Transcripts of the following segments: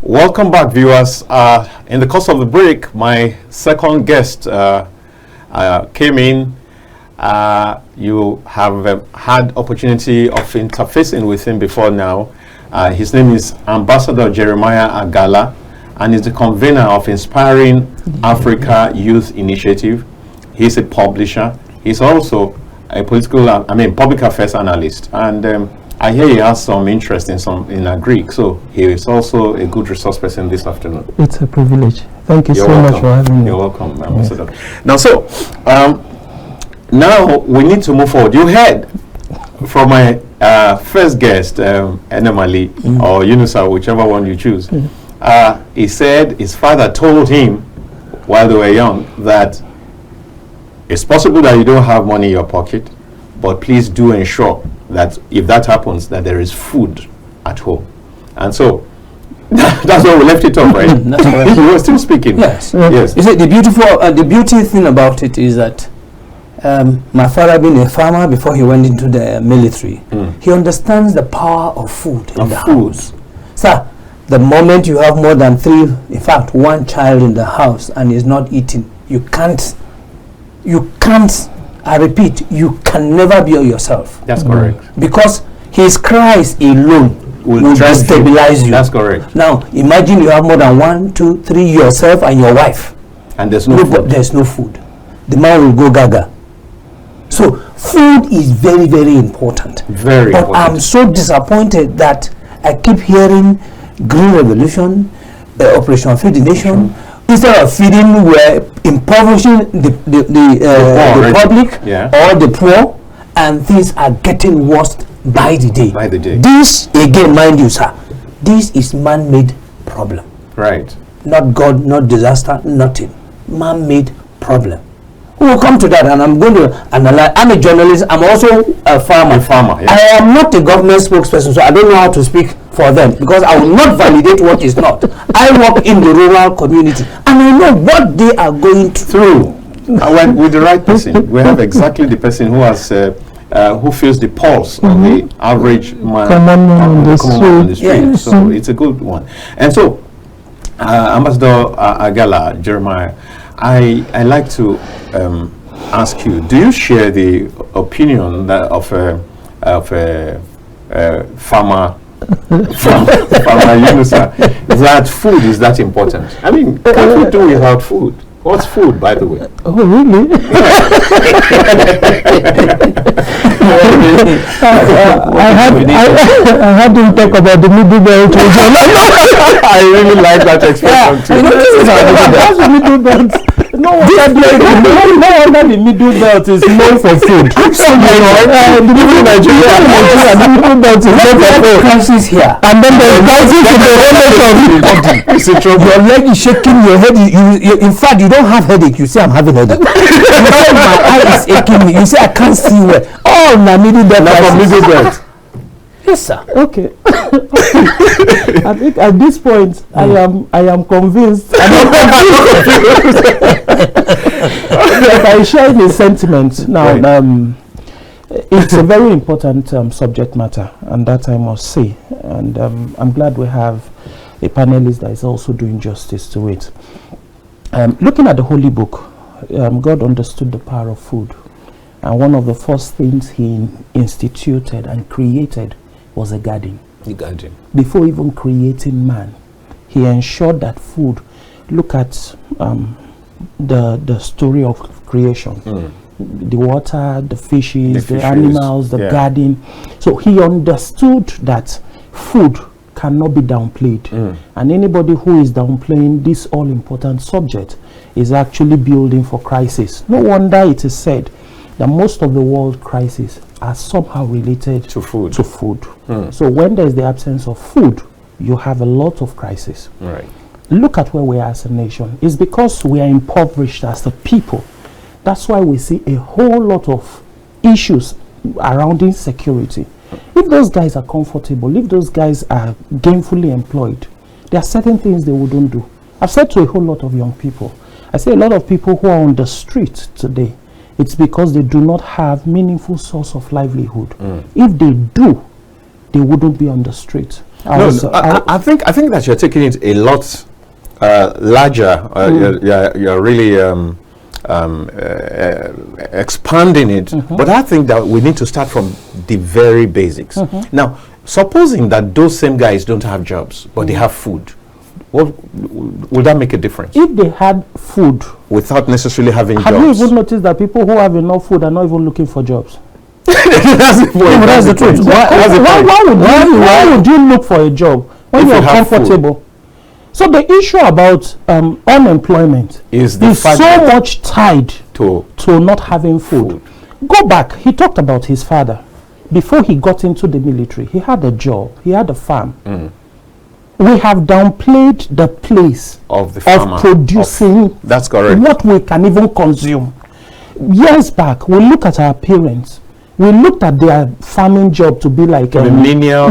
Welcome back, viewers. In the course of the break, my second guest came in. You have had opportunity of interfacing with him before now. His name is Ambassador Jeremiah Agala, and is the convener of Inspiring Africa Youth Initiative. He's a publisher. He's also a public affairs analyst, and I hear he has some interest in Greek, so he is also a good resource person this afternoon. It's a privilege. Thank you so much for having me. You're welcome, Ambassador. Now, now we need to move forward. You heard from my first guest, Enemali, or Yunusa, whichever one you choose. He said his father told him while they were young that it's possible that you don't have money in your pocket, but please do ensure that if that happens, that there is food at home. And so that's why we left it off, right? You were still speaking. Yes. Yes. You see, the beauty thing about it is that my father, being a farmer before he went into the military, he understands the power of food in the house. Sir, the moment you have more than one child in the house and is not eating, you can't, I repeat, you can never be yourself. That's correct. Because his cries alone will destabilize you. That's correct. Now, imagine you have more than 1, 2, 3, yourself and your wife. And there's no food. There's no food. The man will go gaga. So, food is very, very important. Very important. But I'm so disappointed that I keep hearing Green Revolution, Operation Feed the Nation. Instead of feeding, we're impoverishing the public or the poor, and things are getting worse by the day. By the day. This, again, mind you, sir, this is man-made problem. Right. Not God, not disaster, nothing. Man-made problem. We'll come to that, and I'm going to analyze. I'm a journalist. I'm also a farmer. Yeah. I am not a government spokesperson, so I don't know how to speak for them, because I will not validate what is not. I work in the rural community, and I know what they are going through. With the right person, we have exactly the person who has who feels the pulse of the average man on the street. Yes. So it's a good one. And so, Ambassador Agala, Jeremiah, I like to ask you: do you share the opinion that of a farmer? Farmer Yunusa, that food is that important? I mean, can't we do without food? What's food, by the way? Oh, really? I had to talk about the middle belt. I really like that expression too. That's the middle belt. No wonder the middle belt is known for food. Absolutely. The middle belt is known for food. Crisis here, and then there's crisis in the whole body. Your leg is shaking, your head. You in fact, you don't have headache. You say I'm having headache. You say my eye is aching me. You say I can't see well. Oh, my middle belt. Yes, sir. Okay. I think at this point, I am convinced. Yes, I share the sentiment. Now, right. It's a very important subject matter, and that I must say. And I'm glad we have a panelist that is also doing justice to it. Looking at the Holy Book, God understood the power of food. And one of the first things he instituted and created was a garden. The garden. Before even creating man, he ensured that food. Look at the story of creation. The water, the fishes, the animals, the garden. So he understood that food cannot be downplayed. And anybody who is downplaying this all-important subject is actually building for crisis. No wonder it is said that most of the world crises are somehow related to food. So when there is the absence of food, you have a lot of crisis. Right. Look at where we are as a nation. It's because we are impoverished as a people. That's why we see a whole lot of issues around insecurity. If those guys are comfortable, if those guys are gainfully employed, there are certain things they wouldn't do. I've said to a whole lot of young people, I say a lot of people who are on the street today, it's because they do not have meaningful source of livelihood. If they do, they wouldn't be on the street. I think that you're taking it a lot larger. You're really expanding it. But I think that we need to start from the very basics. Now, supposing that those same guys don't have jobs, but they have food, what would that make a difference? If they had food without necessarily having jobs. Have you even noticed that people who have enough food are not even looking for jobs? That's the point. That's the truth. Why would you look for a job when you're comfortable? Food. So the issue about unemployment is so much tied to not having food. Go back. He talked about his father. Before he got into the military, he had a job. He had a farm. We have downplayed the place of the farmer, of producing that's correct. What we can even consume. Years back, we look at our parents. We looked at their farming job to be like menial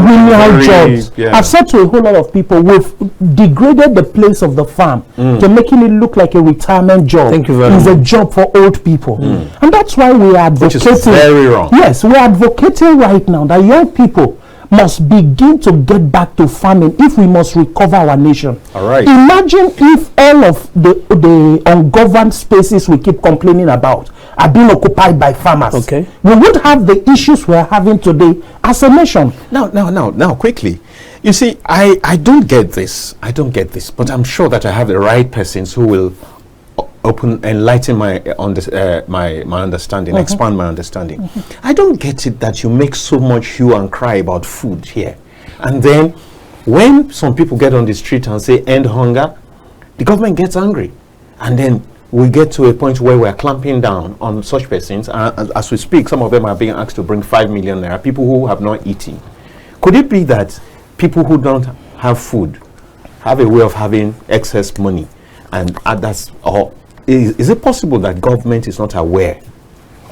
jobs. I've said to a whole lot of people, we've degraded the place of the farm to making it look like a retirement job. Thank you very much. It's a job for old people. And that's why we are advocating. Which is very wrong. Yes, we're advocating right now that young people must begin to get back to farming if we must recover our nation. All right. Imagine if all of the ungoverned spaces we keep complaining about are being occupied by farmers. Okay. We would have the issues we're having today as a nation. Now, quickly. You see, I don't get this. But I'm sure that I have the right persons who will enlighten my understanding, expand my understanding. I don't get it that you make so much hue and cry about food here. And then when some people get on the street and say end hunger, the government gets angry. And then we get to a point where we're clamping down on such persons. As we speak, some of them are being asked to bring 5 million naira, people who have not eaten. Could it be that people who don't have food have a way of having excess money? And that's all. Is it possible that government is not aware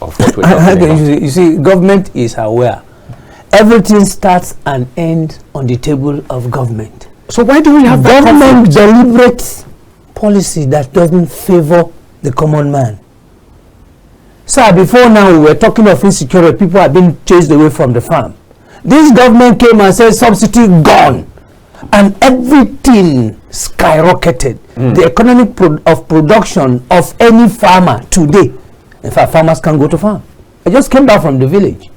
of what we're talking about? You see, government is aware. Everything starts and ends on the table of government. So why do we have government deliberate policy that doesn't favor the common man? Sir, before now we were talking of insecurity. People have been chased away from the farm. This government came and said subsidy gone, and everything skyrocketed. The economic of production of any farmer today. In fact, farmers can't go to farm. I just came back from the village.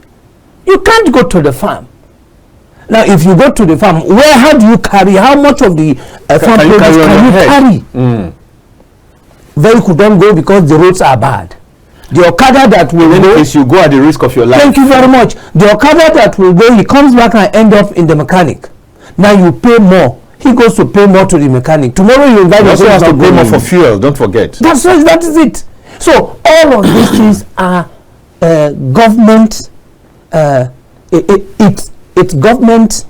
You can't go to the farm. Now, if you go to the farm, how do you carry? How much of the farm produce can you carry? Vehicle don't go because the roads are bad. The Okada that will go, you go at the risk of your life. Thank you very much. The Okada that will go, he comes back and end up in the mechanic. Now you pay more. He goes to pay more to the mechanic. Tomorrow you invite also has to pay more for fuel. Don't forget. That is it. So all of these things are government. It's government.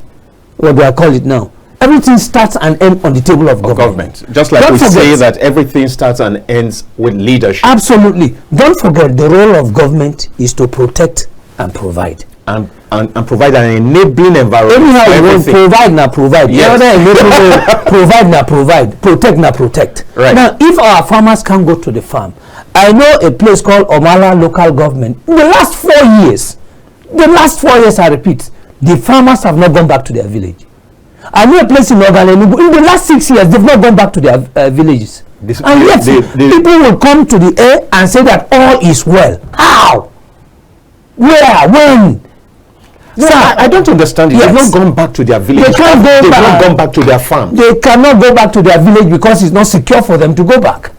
What do I call it now? Everything starts and ends on the table of government. Just like we say that everything starts and ends with leadership. Absolutely. Don't forget, the role of government is to protect and provide. And provide an enabling environment. Anyhow, you want provide. Yes. Provide. Protect. Right. Now, if our farmers can't go to the farm, I know a place called Omala local government. In the last 4 years, I repeat, the farmers have not gone back to their village. I know a place in Agala. In the last 6 years, they've not gone back to their villages. And yet, people will come to the air and say that all is well. How? Where? When? Sir, I don't understand it. Yes. They've not gone back to their village. They can't go They've back. not gone back to their farm. They cannot go back to their village because it's not secure for them to go back.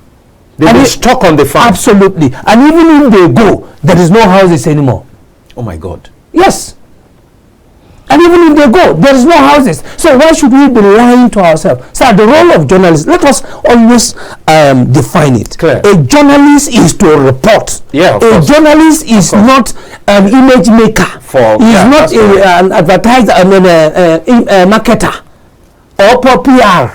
They've been stuck on the farm. Absolutely. And even if they go, there is no houses anymore. Oh my God. Yes. And even if they go, there is no houses. So why should we be lying to ourselves? Sir, the role of journalists, let us always define it. Clear. A journalist is to report. Yeah, a journalist is not an image maker. He's not an advertiser, marketer or PR.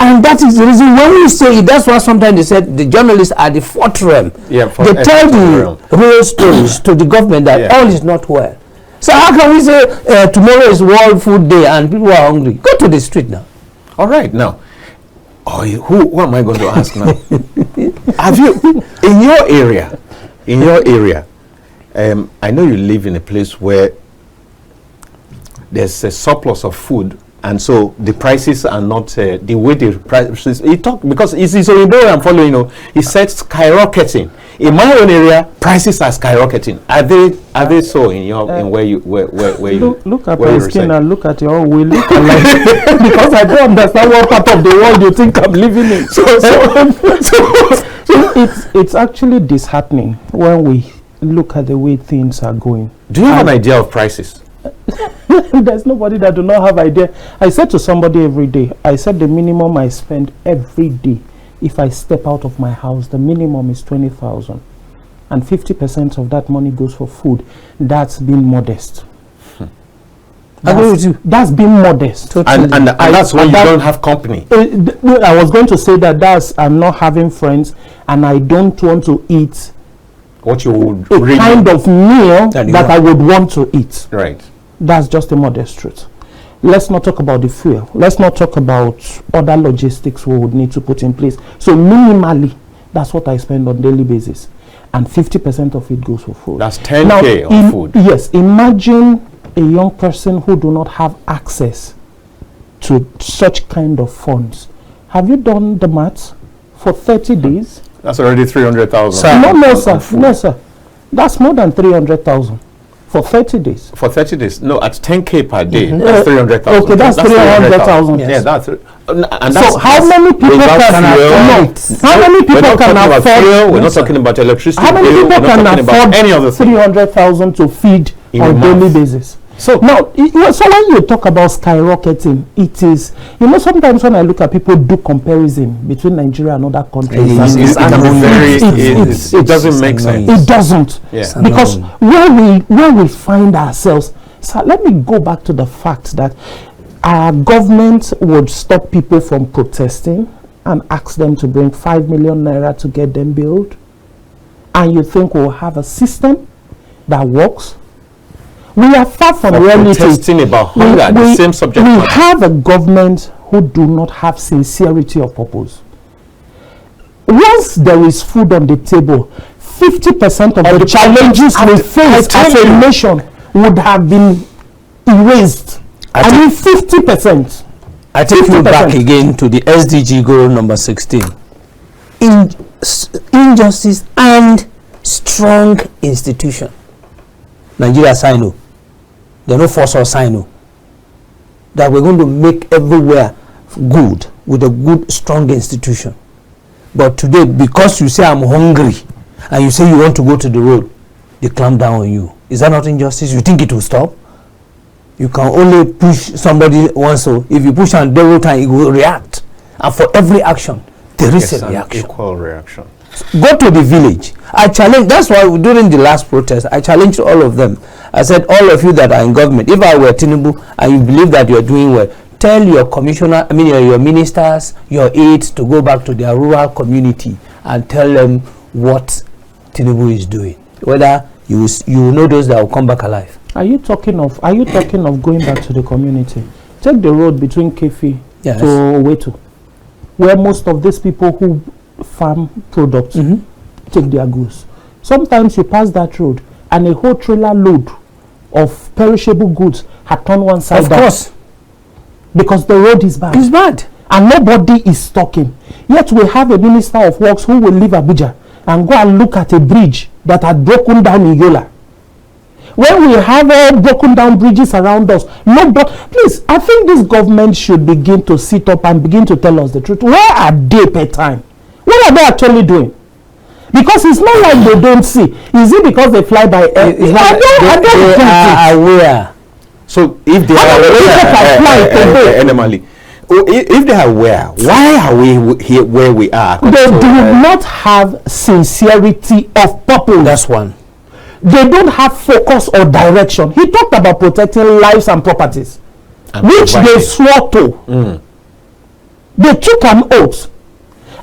And that is the reason when we say it, that's why sometimes they said the journalists are the fourth realm. Yeah, they tell the real stories to the government that all is not well. So how can we say tomorrow is World Food Day and people are hungry? Go to the street now. All right, now, who am I going to ask now? Have you, in your area, I know you live in a place where there's a surplus of food And so the prices are not the way the prices. Because it's a way I'm following. He said skyrocketing. In my own area, prices are skyrocketing. Are they so in where you look at my skin and look at your own. We look alike because I don't understand what part of the world you think I'm living in. So it's actually disheartening when we look at the way things are going. Do you have an idea of prices? There's nobody that do not have idea. I said to somebody every day, I said the minimum I spend every day if I step out of my house, the minimum is 20,000, and 50% of that money goes for food. That's being modest. That's being modest. Totally. And that's when you don't have company. I was going to say that I'm not having friends, and I don't want to eat what you would kind of meal that I would want to eat. Right. That's just the modest truth. Let's not talk about the fuel. Let's not talk about other logistics we would need to put in place. So minimally, that's what I spend on daily basis, and 50% of it goes for food. That's 10K on food. Yes. Imagine a young person who do not have access to such kind of funds. Have you done the maths? For 30 days? That's already 300,000. No, sir. That's more than 300,000 for 30 days. For 30 days? No, at 10K per day. That's 300,000. Okay, that's 300,000. Yes. Yeah, that's. And so how many people can afford? How many people can afford? We're not talking about electricity. How many people can afford any other 300,000 to feed on a daily basis? So now, so when you talk about skyrocketing, it is, sometimes when I look at people do comparison between Nigeria and other countries, it doesn't make sense. It doesn't, because where we find ourselves. So let me go back to the fact that our government would stop people from protesting and ask them to bring 5 million naira to get them built, and you think we'll have a system that works? We are far from reality. Protesting about hunger, the same subject matter. We have a government who do not have sincerity of purpose. Once there is food on the table, 50% of the challenges we face as a nation would have been erased. I mean 50%. I take you back again to the SDG goal number 16. Injustice and strong institution. Nigeria sign no. They no force us sign no. That we're going to make everywhere good with a good, strong institution. But today, because you say I'm hungry and you say you want to go to the road, they clamp down on you. Is that not injustice? You think it will stop? You can only push somebody once, so if you push on every time, it will react. And for every action, there is a reaction. Equal reaction. Go to the village. I challenge, that's why during the last protest, I challenged all of them. I said, all of you that are in government, if I were Tinubu and you believe that you're doing well, tell your commissioner, your ministers, your aides to go back to their rural community and tell them what Tinubu is doing. Whether you know those that will come back alive. Are you talking of going back to the community? Take the road between Kefi to Owetu, where most of these people who farm products take their goods. Sometimes you pass that road and a whole trailer load of perishable goods had turned one side down. Of course. Because the road is bad. It's bad. And nobody is talking. Yet we have a minister of works who will leave Abuja and go and look at a bridge that had broken down in Yola. When we have all broken down bridges around us, please, I think this government should begin to sit up and begin to tell us the truth. Where are they per time? What are they actually doing? Because it's not like they don't see. Is it because they fly by air? They are aware. So if they are aware, Enemali, if they are aware, why are we here where we are? They do not have sincerity of purpose. That's one. They don't have focus or direction. He talked about protecting lives and properties, which they swore to. They took an oath.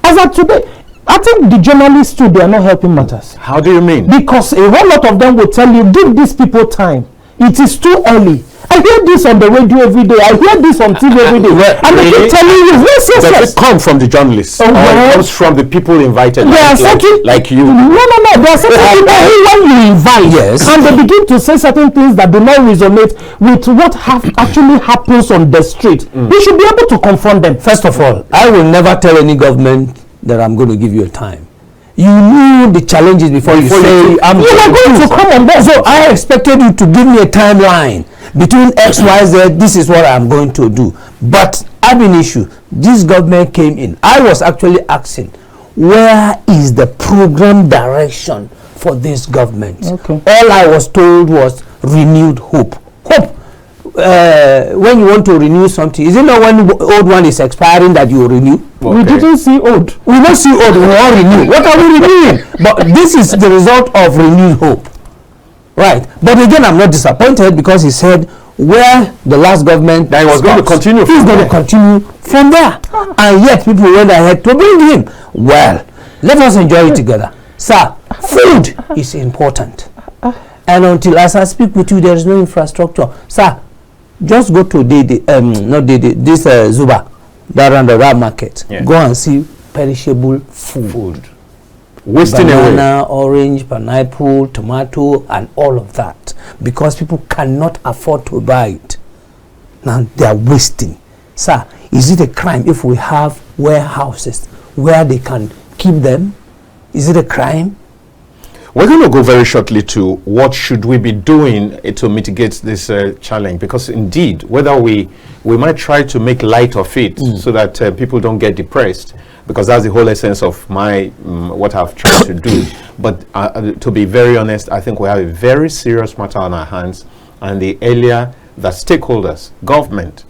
As of today, I think the journalists too, they are not helping matters. How do you mean? Because a whole lot of them will tell you, give these people time. It is too early. I hear this on the radio every day. I hear this on TV every day. And they keep telling you, yes. Does it come from the journalists? Or it comes from the people invited? Like you? No. There are certain people who, when you invite, and they begin to say certain things that do not resonate with what actually happens on the street. You should be able to confront them. First of all, I will never tell any government that I'm going to give you a time. You knew the challenges before you say you are going to come on board. So I expected you to give me a timeline between X, Y, Z. This is what I'm going to do. But I've been issue. This government came in. I was actually asking, where is the program direction for this government? All I was told was renewed hope. Hope. When you want to renew something, is it not when the old one is expiring that you renew? We didn't see old. We don't see old. We want renew. What are we renewing? But this is the result of renewed hope, right? But again, I'm not disappointed because he said where the last government that he was going to continue. He's going to continue from there, and yet people went ahead to bring him. Well, let us enjoy it together, sir. Food is important, and until as I speak with you, there is no infrastructure, sir. Just go to this Zuba, that around the Rab market. Go and see perishable food. Wasting banana, away. orange, pineapple, tomato, and all of that. Because people cannot afford to buy it. Now they are wasting. Sir, is it a crime if we have warehouses where they can keep them? Is it a crime? We're going to go very shortly to what should we be doing to mitigate this challenge, because indeed, whether we might try to make light of it so that people don't get depressed, because that's the whole essence of my what I've tried to do. But to be very honest, I think we have a very serious matter on our hands, and the earlier that stakeholders, government,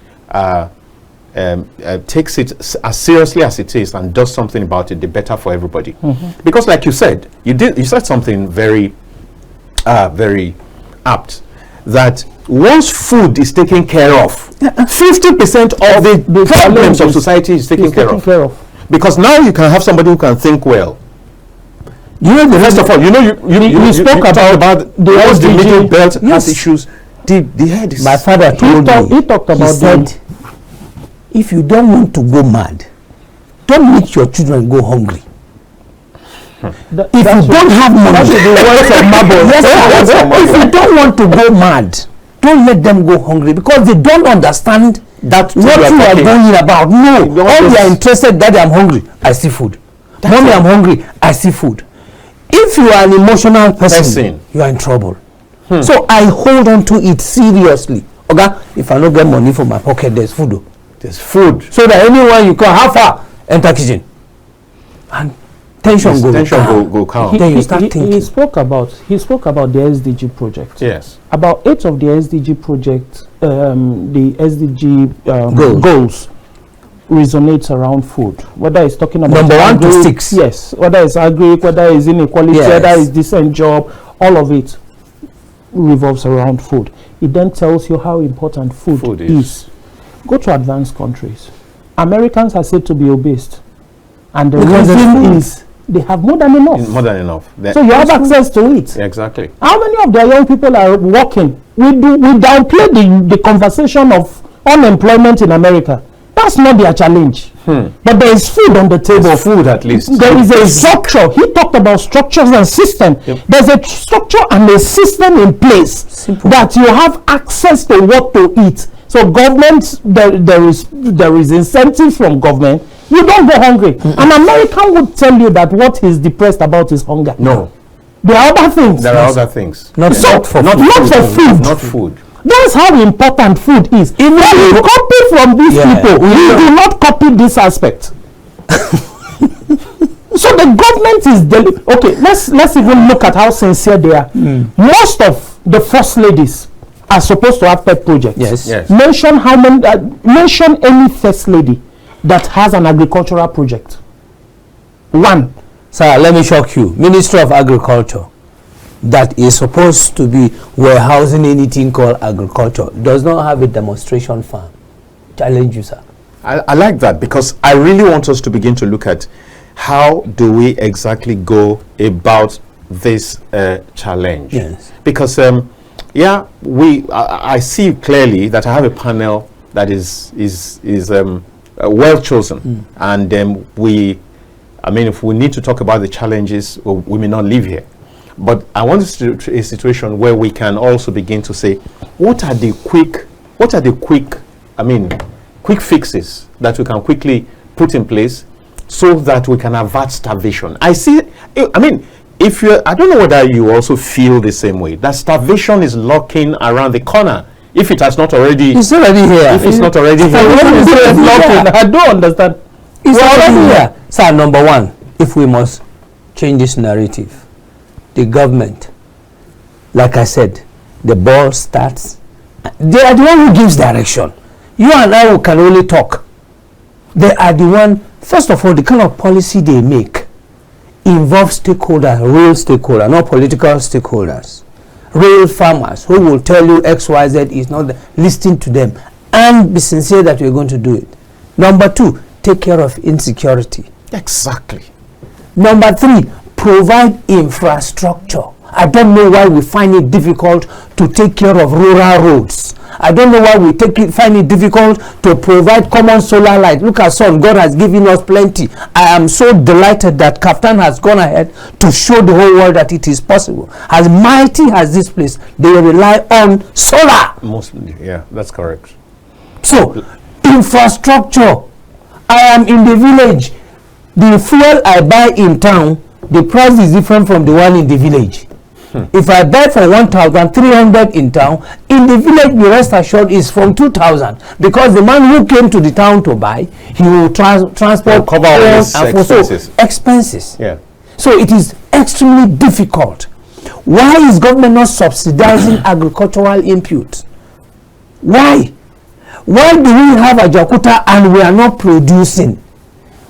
takes it as seriously as it is and does something about it, the better for everybody. Because like you said, you said something very very apt, that once food is taken care of, 50% of the problems of society is taken care of. Because now you can have somebody who can think well. You know, first of all, you spoke about the middle belt has issues. The head is. My father told me. He talked about that. If you don't want to go mad, don't make your children go hungry. If you don't have money, if you don't want to go mad, don't let them go hungry, because they don't understand that what you are going about. No, all they are interested, Daddy, I'm hungry, I see food. Mommy, I'm hungry, I see food. If you are an emotional person, you are in trouble. So I hold on to it seriously. Okay, if I don't get money from my pocket, there's food. There's food. So that anyone you can have her enter kitchen. And tension go calm. Then you start thinking. He spoke about the SDG project. Yes. About 8 of the SDG projects, the SDG goals resonates around food. Whether it's talking about number 1 to 6. Yes. Whether it's agri, whether it's inequality, whether it's decent job, all of it revolves around food. It then tells you how important food is. Go to advanced countries. Americans are said to be obese, and the reason is they have more than enough. So you have access to it. Exactly. How many of their young people are working? We downplay the conversation of unemployment in America. That's not their challenge. But there is food on the table. There's food, at least. There is a structure. He talked about structures and system. There's a structure and a system in place that you have access to what to eat. So government, there is incentive from government. You don't go hungry. An American would tell you that what he's depressed about is hunger. No. There are other things. There are other things. Not for food. That's how important food is. Even you copy from these people, you do not copy this aspect. So the government is okay. Let's even look at how sincere they are. Most of the first ladies are supposed to have pet projects. Yes. Mention how many. Mention any first lady that has an agricultural project. One. Sir, let me shock you. Ministry of Agriculture, that is supposed to be warehousing anything called agriculture, does not have a demonstration farm. Challenge you, sir. I like that, because I really want us to begin to look at how do we exactly go about this challenge. Yes. Because yeah, I see clearly that I have a panel that is well chosen, and I mean, if we need to talk about the challenges, we may not live here. But I want us to a situation where we can also begin to say, what are the quick fixes that we can quickly put in place so that we can avert starvation? I mean, I don't know whether you also feel the same way, that starvation is lurking around the corner. If it has not already, it's already here. If it's not already here, I don't understand. It's already here. Sir, number one, if we must change this narrative, the government, like I said, the ball starts. They are the one who gives direction. You and I can only talk. They are the one. First of all, the kind of policy they make involves stakeholders, real stakeholders, not political stakeholders. Real farmers who will tell you XYZ is not listening to them and be sincere that we're going to do it. Number two, take care of insecurity. Exactly. Number three, provide infrastructure. I don't know why we find it difficult to take care of rural roads. I don't know why we find it difficult to provide common solar light. Look at son, God has given us plenty. I am so delighted that KAFTAN has gone ahead to show the whole world that it is possible. As mighty as this place, they rely on solar. Mostly, yeah, that's correct. So, infrastructure. I am in the village. The fuel I buy in town, the price is different from the one in the village. If I buy for 1,300 in town, in the village, the rest assured is from 2,000, because the man who came to the town to buy, he will transport, cover all these expenses. Yeah. So it is extremely difficult. Why is government not subsidizing agricultural inputs? Why? Why do we have a Jakarta and we are not producing?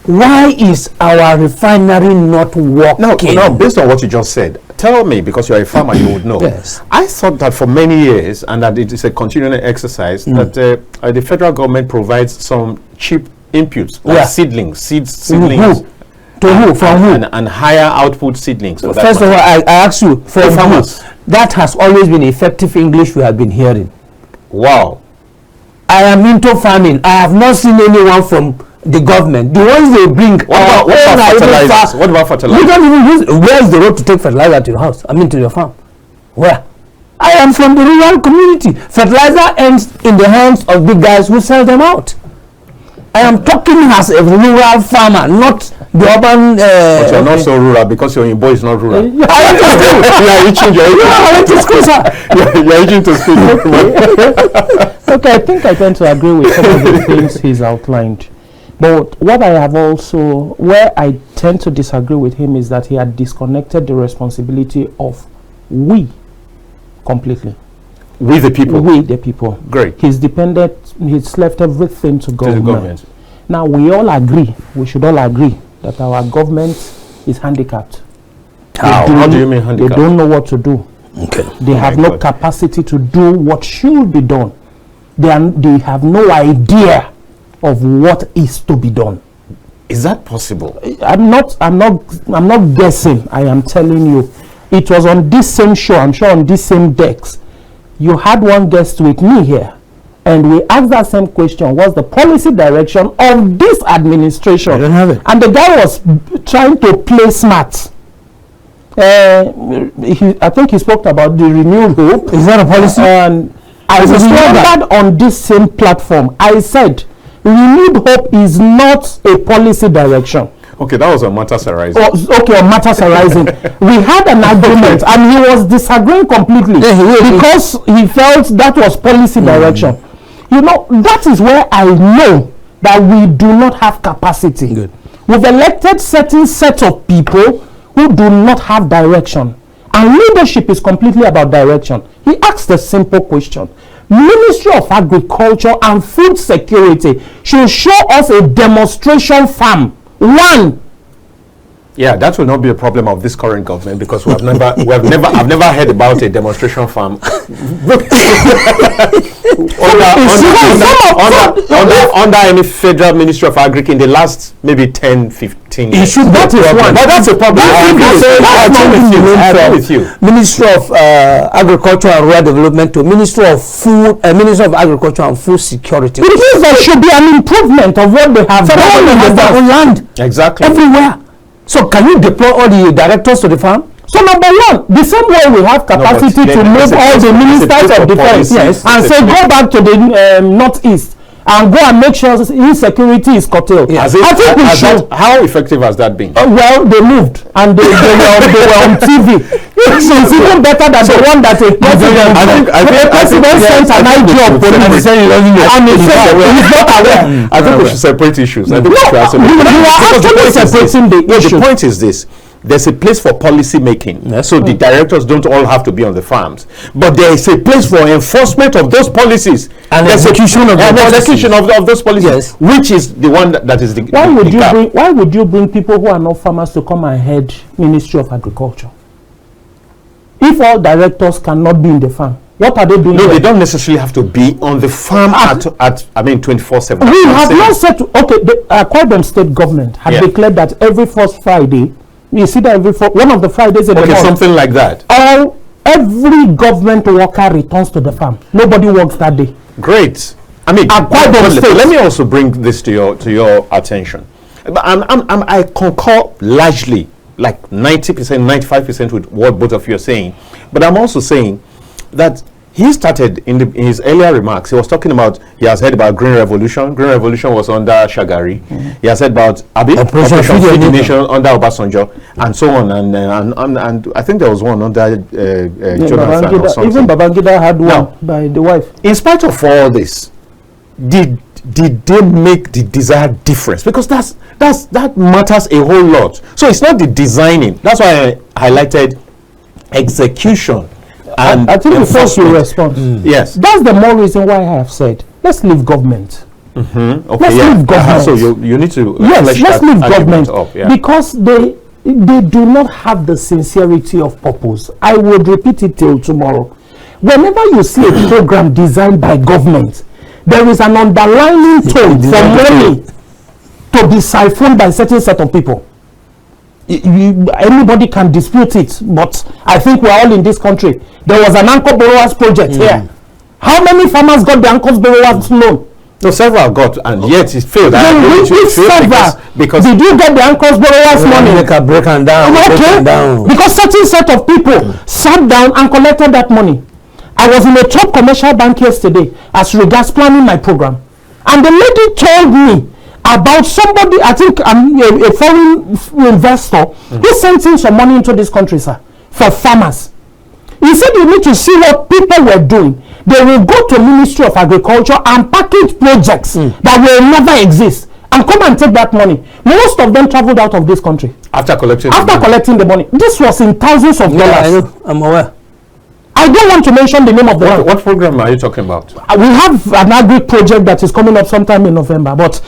Why is our refinery not working? No, based on what you just said, tell me, because you're a farmer, you would know. Yes. I thought that for many years, and that it is a continuing exercise, that the federal government provides some cheap inputs, like seedlings. Who? To who? From who? And higher output seedlings. So first of all, I ask you, for farmers, that has always been effective English we have been hearing. Wow. I am into farming. I have not seen anyone from the government. The ones they bring. What about fertilizers? What about fertilizers? We don't even use. Where is the road to take fertilizer to your house? I mean, to your farm. Where? I am from the rural community. Fertilizer ends in the hands of big guys who sell them out. I am talking as a rural farmer, not the urban. But you're not so rural because your boy is not rural. I went to school. You're went to school, sir. You're itching to speak. Okay, I think I tend to agree with some of the things he's outlined. But what I have also, where I tend to disagree with him, is that he had disconnected the responsibility of we completely. We the people. We the people. Great. He's left everything to government. Now we all agree, we should all agree that our government is handicapped. How do you mean handicapped? They don't know what to do. Okay. They have no capacity to do what should be done. They have no idea of what is to be done. Is that possible? I'm not guessing. I am telling you. It was on this same show, I'm sure on this same decks. You had one guest with me here, and we asked that same question: what's the policy direction of this administration? I don't have it. And the guy was trying to play smart. I think he spoke about the renewed hope. Is that a policy? And I remembered on this same platform, I said, renewed hope is not a policy direction. Okay, that was on Matters Arising. Okay, on Matters Arising. We had an argument, and he was disagreeing completely because he felt that was policy direction. You know, that is where I know that we do not have capacity. Good. We've elected certain set of people who do not have direction. And leadership is completely about direction. He asked a simple question. Ministry of Agriculture and Food Security should show us a demonstration farm. One. Yeah, that will not be a problem of this current government, because I've never heard about a demonstration farm. under any federal Ministry of Agric in the last maybe 10, 15 years. It should be a problem. But that's a problem. I agree with you. Ministry of Agriculture and Rural Development to Ministry of Food, Ministry of Agriculture and Food Security. It means there should be an improvement of what they have done in their own land. Exactly. Everywhere. So can you deploy all the directors to the farm? So number one, the same way we have capacity to move all the ministers of defense and say go back to the northeast and go and make sure insecurity is curtailed. Yes. I think we should. How effective has that been? Well, they moved and they were on TV. So it's even better than the one that a president sent an IG of police and he said he's not aware. I think we should separate issues. I think you are actually separating the issue. The point is this. There's a place for policy making, so the directors don't all have to be on the farms. But there is a place for enforcement of those policies and execution of those policies, which is the one that is the. Why would you bring people who are not farmers to come and head Ministry of Agriculture? If all directors cannot be in the farm, what are they doing? No, they don't necessarily have to be on the farm at 24/7. We have not said the Akwa Ibom state government had declared that every first Friday. You see that one of the Fridays in the month. Something like that. Every government worker returns to the farm. Nobody works that day. Great. I mean, let me also bring this to your attention. I concur largely, like 90%, 95% with what both of you are saying. But I'm also saying that he started in his earlier remarks. He was talking about he has heard about Green Revolution. Green Revolution was under Shagari. He has heard about Operation Feed the Nation under Obasanjo, and so on. And I think there was one under Jonathan or something. Even Babangida had one by the wife. In spite of all this, did they make the desired difference? Because that matters a whole lot. So it's not the designing. That's why I highlighted execution. And I think first you respond. Yes. That's the more reason why I have said, let's leave government. Okay, let's leave government. So you need to let's leave government because they do not have the sincerity of purpose. I would repeat it till tomorrow. Whenever you see a program designed by government, there is an underlying tone for money to be siphoned by a certain set of people. Anybody can dispute it, but I think we're all in this country. There was an anchor borrowers project here. How many farmers got the anchor borrowers loan? No, several got, and yet it failed. Because did you get the anchor borrowers money? Break and down. Because certain set of people sat down and collected that money. I was in a top commercial bank yesterday as regards planning my program, and the lady told me about somebody, I think a foreign investor who sent in some money into this country, sir, for farmers. He said you need to see what people were doing. They will go to Ministry of Agriculture and package projects that will never exist and come and take that money. Most of them traveled out of this country. After collecting the money. This was in thousands of dollars. I know. I'm aware. I don't want to mention the name of the one. What program are you talking about? We have an agri project that is coming up sometime in November, but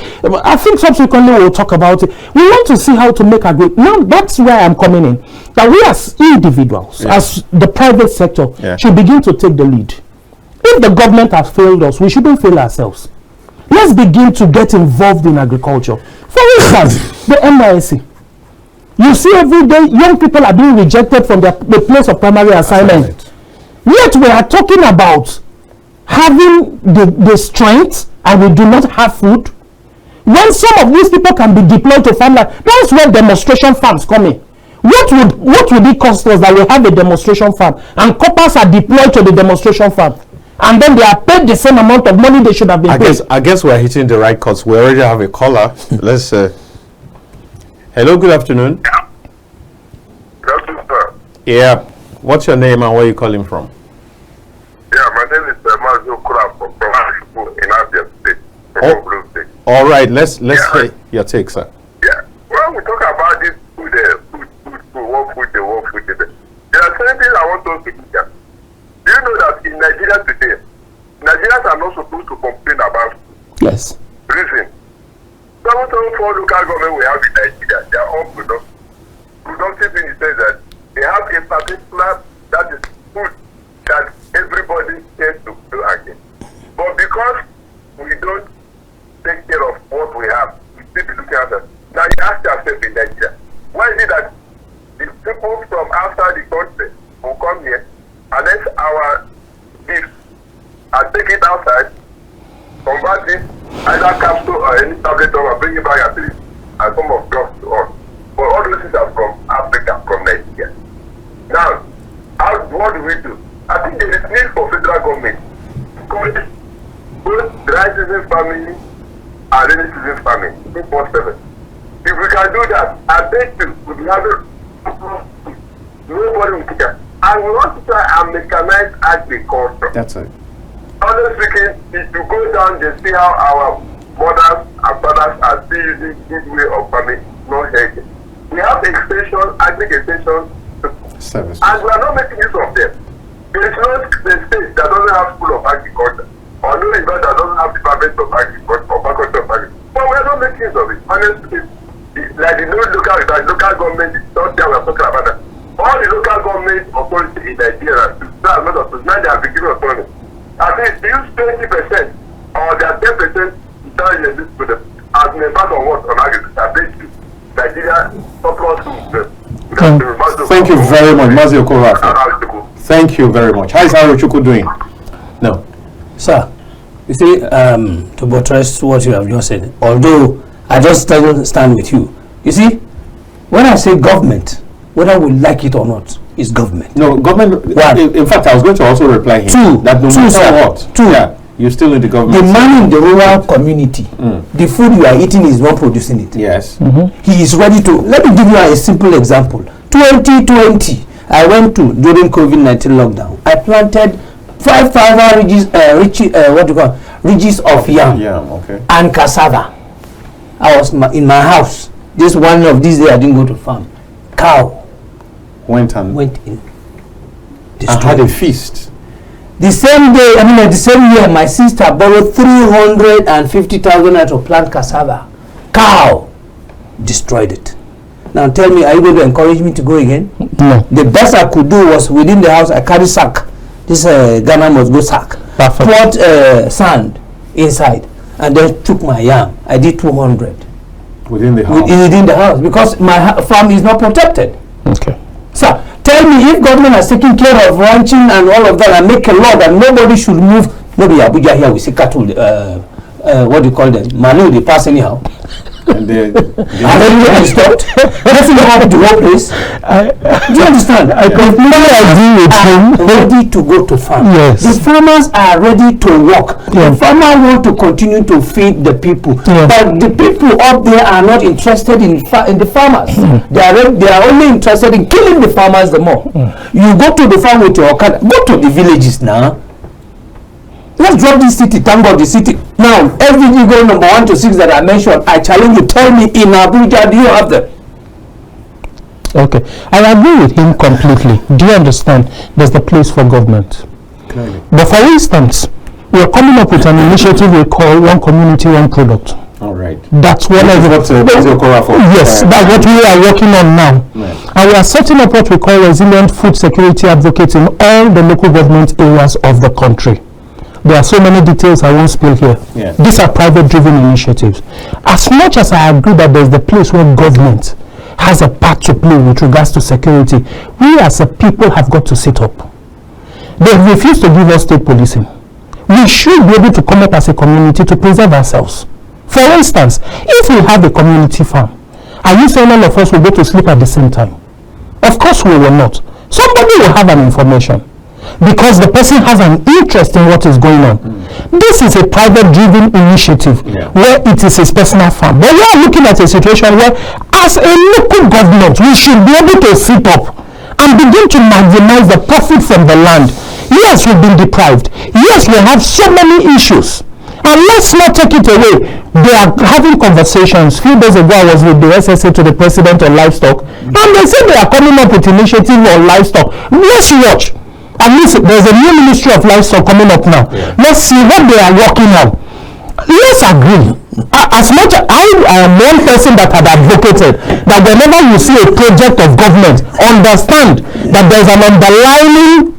I think subsequently we'll talk about it. We want to see how to make agri. Now that's where I'm coming in. That we as individuals, as the private sector, should begin to take the lead. If the government has failed us, we shouldn't fail ourselves. Let's begin to get involved in agriculture. For instance, the NIC. You see every day young people are being rejected from the place of primary assignment. Yet we are talking about having the strength and we do not have food. When some of these people can be deployed to farmland, that's where demonstration farms come in. What would it cost us that we have a demonstration farm and coppers are deployed to the demonstration farm and then they are paid the same amount of money they should have been paid? I guess we're hitting the right course. We already have a caller. Let's hello, good afternoon. Good afternoon, sir. Yeah. What's your name and where are you calling from? Yeah, my name is Mazu Kura from in Abia State, from Blue State. All right, let's hear your take, sir. Yeah, when we talk about this food, one food, there are certain things I want us to look at. Do you know that in Nigeria today, Nigerians are not supposed to complain about food? Yes. Reason. 774 local government we have in Nigeria, they are all productive in the sense that they have a particular, that is food that everybody tends to do again. But But because we don't take care of what we have, we still be looking at it. Now you ask yourself in Nigeria, why is it that the people from outside the country will come here and then our gifts and take it outside, convert it, either capsule or any tablet or bring it back and leave as some of drugs to us. But all those things are from Africa, from Nigeria. Now, what do we do? I think there is need for federal government to encourage both dry season farming and rainy season farming 247. If we can do that, I bet you we'll be having nobody will care. And we want to try and mechanize agriculture. That's it. Honestly speaking, if you go down, they see how our mothers and fathers are still using this way of farming, not hedging. We have extension, agri-extension services, and we are not making use of them. There is no state that doesn't have school of agriculture, or no university that doesn't have department of agriculture or faculty of agriculture. But we are not making use of it. Honestly, like the local government is not there. We are talking about that. All the local government authorities in Nigeria, now they have been given autonomy. At least use 20% or their 10% to them as an impact on what on agriculture. I bet you Nigeria surplus. Thank you very much, Mazi Okorafor. Thank you very much. How is Arochukwu doing? No. Sir, you see, to buttress what you have just said, although I just stand with you. You see, when I say government, whether we like it or not, is government. No, government. One. In fact, I was going to also reply him. Two. That no matter what. Two. Yeah, you still need the government. The man in the rural community, the food you are eating is not producing it. Yes. He is ready to. Let me give you a simple example. 2020, I went to during COVID-19 lockdown. I planted 5,000 ridges of yam and cassava. I was in my house. This one of these days I didn't go to farm. Cow went in. I had a feast. The same day, the same year, my sister borrowed 350,000 to plant cassava. Cow destroyed it. Now tell me, are you going to encourage me to go again? No. The best I could do was within the house, I carry sack. This Ghana must go sack. Poured sand inside and then took my yam. I did 200. Within the house? Within the house, because my farm is not protected. Okay. So tell me, if government has taken care of ranching and all of that and make a law that nobody should move, maybe Abuja here we see cattle, what do you call them? Manu, they pass anyhow. And they they stopped. Let's have the whole place. Do you understand? I completely agree with him. Ready to go to farm. Yes. The farmers are ready to work. Yeah. The farmer want to continue to feed the people. Yeah. But the people up there are not interested in the farmers. They are only interested in killing the farmers the more. You go to the farm with your car. Go to the villages now. Let's drop this city, thank God the city. Now, every go number 1 to 6 that I mentioned, I challenge you, tell me in Abuja, do you have them? Okay, I agree with him completely. Do you understand? There's the place for government. Clearly. But for instance, we are coming up with an initiative we call One Community, One Product. All right. That's what Yes, that's what we are working on now. Right. And we are setting up what we call resilient food security advocates in all the local government areas of the country. There are so many details I won't spill here. Yeah. These are private-driven initiatives. As much as I agree that there's the place where government has a part to play with regards to security, we as a people have got to sit up. They refuse to give us state policing. We should be able to come up as a community to preserve ourselves. For instance, if we have a community farm, are you saying all of us will go to sleep at the same time? Of course we will not. Somebody will have an information, because the person has an interest in what is going on. This is a private-driven initiative where it is his personal farm. But we are looking at a situation where, as a local government, we should be able to sit up and begin to maximize the profit from the land. Yes, we've been deprived. Yes, we have so many issues. And let's not take it away. They are having conversations. A few days ago, I was with the SSA to the president on livestock, and they said they are coming up with initiative on livestock. Let's watch. At least there's a new Ministry of Livestock coming up now. Let's see what they are working on. Let's agree. As much as I am one person that had advocated that whenever you see a project of government, understand that there's an underlying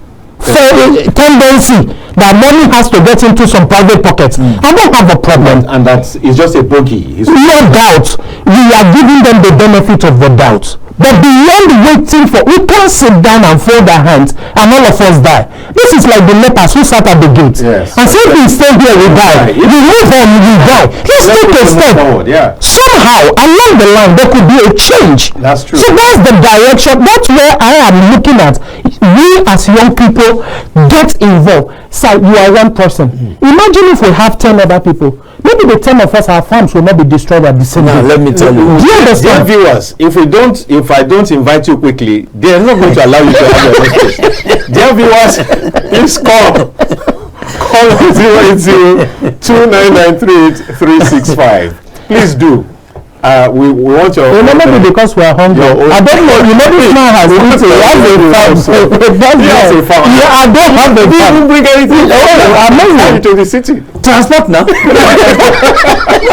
tendency that money has to get into some private pockets. I don't have a problem. And that is just a bogey. No doubt. We are giving them the benefit of the doubt. But beyond waiting for, we can't sit down and fold our hands and all of us die. This is like the lepers who sat at the gate. Yes. And say we stay here, we die. We move on, we die. Let's take a step. Somehow, along the line, there could be a change. That's true. So that's the direction. That's where I am looking at. We as young people get involved. So you are one person. Imagine if we have 10 other people. Maybe the 10 of us, our farms will not be destroyed at the same time. Let me tell you. Do you understand? Dear viewers, if I don't invite you quickly, they are not going to allow you to have your message. Dear viewers, please call 080-2993-365. Please do. We want your. Maybe because we are hungry. I don't know. You know this man has eaten. He has a farm. Yeah, I don't have a farm. Didn't bring anything. Amazing. To the city. Transport now.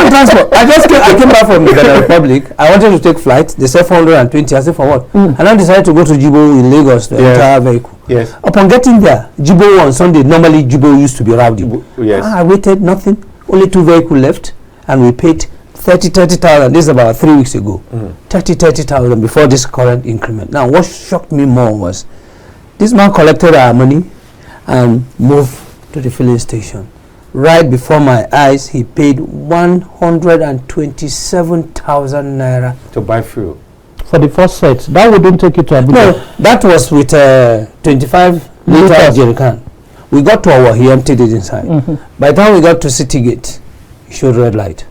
Transport. I came back from the Republic. I wanted to take flight. They said 420. I said for what? And I decided to go to Jibo in Lagos to enter vehicle. Yes. Upon getting there, Jibo on Sunday. Normally Jibo used to be rowdy. Yes. I waited, nothing. Only 2 vehicles left, and we paid 30,000. This is about 3 weeks ago. 30,000 before this current increment. Now, what shocked me more was this man collected our money and moved to the filling station. Right before my eyes, he paid 127,000 naira to buy fuel for the first set. That wouldn't take you to Abuja. No, that was with 25 liter jerry can. We got to our, he emptied it inside. By the time we got to City Gate, he showed red light.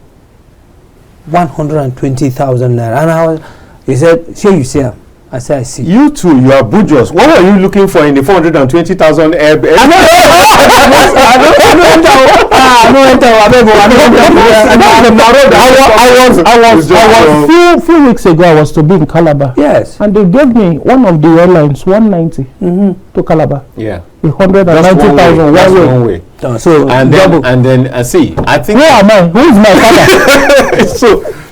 120,000 naira. And he said, "Sure, you see him?" I said, "I see." You too, you are bourgeois. What were you looking for in the 420,000 air? I was few weeks ago. I was to be in Calabar. Yes. And they gave me one of the airlines 190 to Calabar. Yeah. 190,000 one way. So and then see, I think. Where am I? Who is my father?